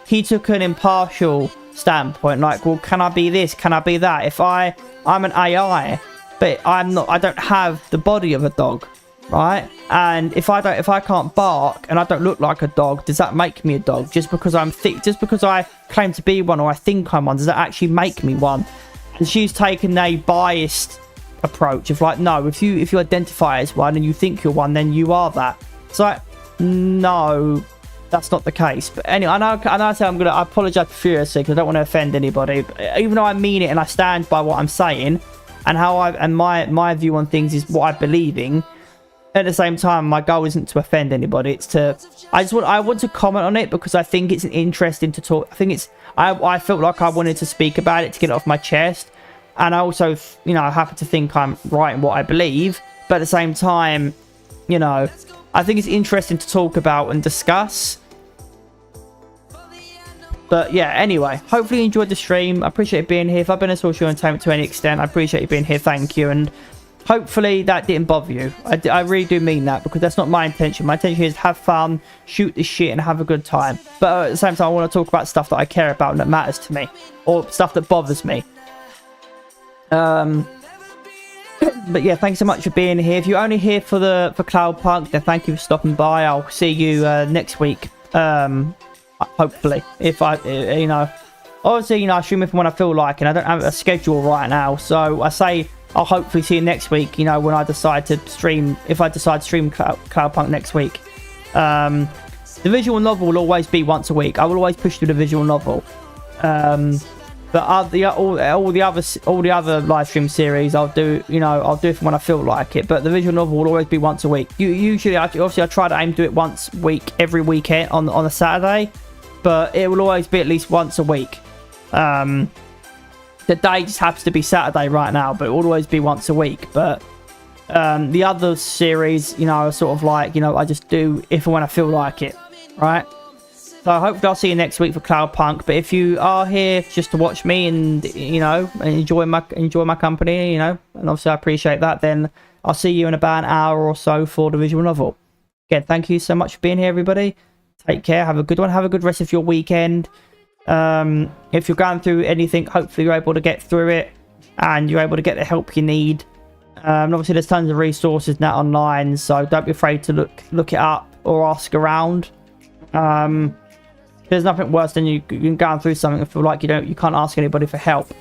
He took an impartial standpoint, like, well, can I be this? Can I be that? If I'm an AI, but I don't have the body of a dog, right? And if I can't bark and I don't look like a dog, does that make me a dog? Just because I'm thick, just because I claim to be one or I think I'm one, does that actually make me one? And she's taken a biased approach of like, no, if you identify as one and you think you're one, then you are that. It's like, no, that's not the case. But anyway, I apologize profusely because I don't want to offend anybody. But even though I mean it and I stand by what I'm saying and my view on things is what I believe in. At the same time, my goal isn't to offend anybody. It's to I want to comment on it because I think it's interesting to talk. I think I felt like I wanted to speak about it to get it off my chest, and I also, you know, I happen to think I'm right in what I believe. But at the same time, you know, I think it's interesting to talk about and discuss. But yeah, anyway, hopefully you enjoyed the stream. I appreciate being here. If I've been a social entertainment to any extent, I appreciate you being here. Thank you. And hopefully that didn't bother you. I really do mean that, because that's not my intention. My intention is to have fun, shoot this shit, and have a good time. But at the same time, I want to talk about stuff that I care about and that matters to me, or stuff that bothers me. But yeah, thanks so much for being here. If you're only here for Cloudpunk, then thank you for stopping by. I'll see you next week. Hopefully, if you know, obviously, you know, I stream it when I feel like, and I don't have a schedule right now, so I say I'll hopefully see you next week, you know, when I decide to stream, if I decide to stream Cloudpunk next week. The visual novel will always be once a week. I will always push through the visual novel. But all the other live stream series, I'll do, you know, I'll do it when I feel like it. But the visual novel will always be once a week. Usually, obviously, I try to aim to do it once a week, every weekend on a Saturday. But it will always be at least once a week. The day just happens to be Saturday right now, but it will always be once a week. But the other series, you know, sort of like, you know, I just do if and when I feel like it, right? So hopefully I'll see you next week for Cloudpunk. But if you are here just to watch me and, you know, enjoy my company, you know, and obviously I appreciate that, then I'll see you in about an hour or so for the visual novel. Again, thank you so much for being here, everybody. Take care. Have a good one. Have a good rest of your weekend. If you're going through anything, hopefully you're able to get through it and you're able to get the help you need. Obviously there's tons of resources now online, so don't be afraid to look it up or ask around. There's nothing worse than you going through something and feel like you can't ask anybody for help,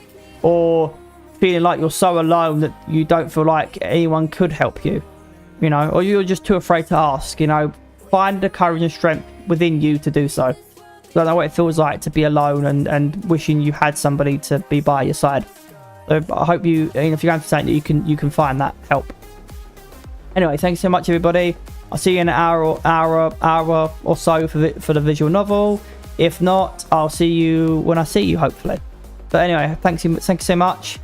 or feeling like you're so alone that you don't feel like anyone could help you, you know, or you're just too afraid to ask. You know, find the courage and strength within you to do so. I don't know what it feels like to be alone and wishing you had somebody to be by your side. So I hope you know, if you're going through something, that you can find that help. Anyway, thanks so much, everybody. I'll see you in an hour or so for the visual novel. If not, I'll see you when I see you, hopefully. But anyway, thank you so much.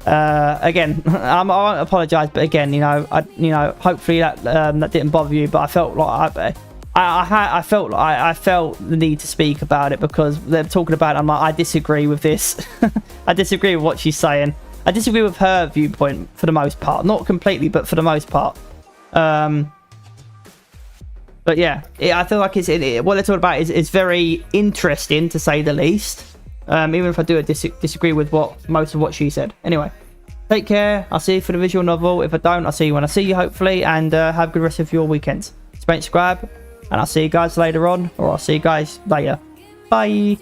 Again, I won't apologise, but again, you know, hopefully that didn't bother you. But I felt like I felt the need to speak about it because they're talking about it. I'm like, I disagree with this. I disagree with what she's saying. I disagree with her viewpoint for the most part. Not completely, but for the most part. But yeah, I feel like what they're talking about is very interesting, to say the least. Even if I do disagree with most of what she said. Anyway, take care. I'll see you for the visual novel. If I don't, I'll see you when I see you, hopefully. And have a good rest of your weekend. Subscribe. And I'll see you guys later on, or I'll see you guys later. Bye.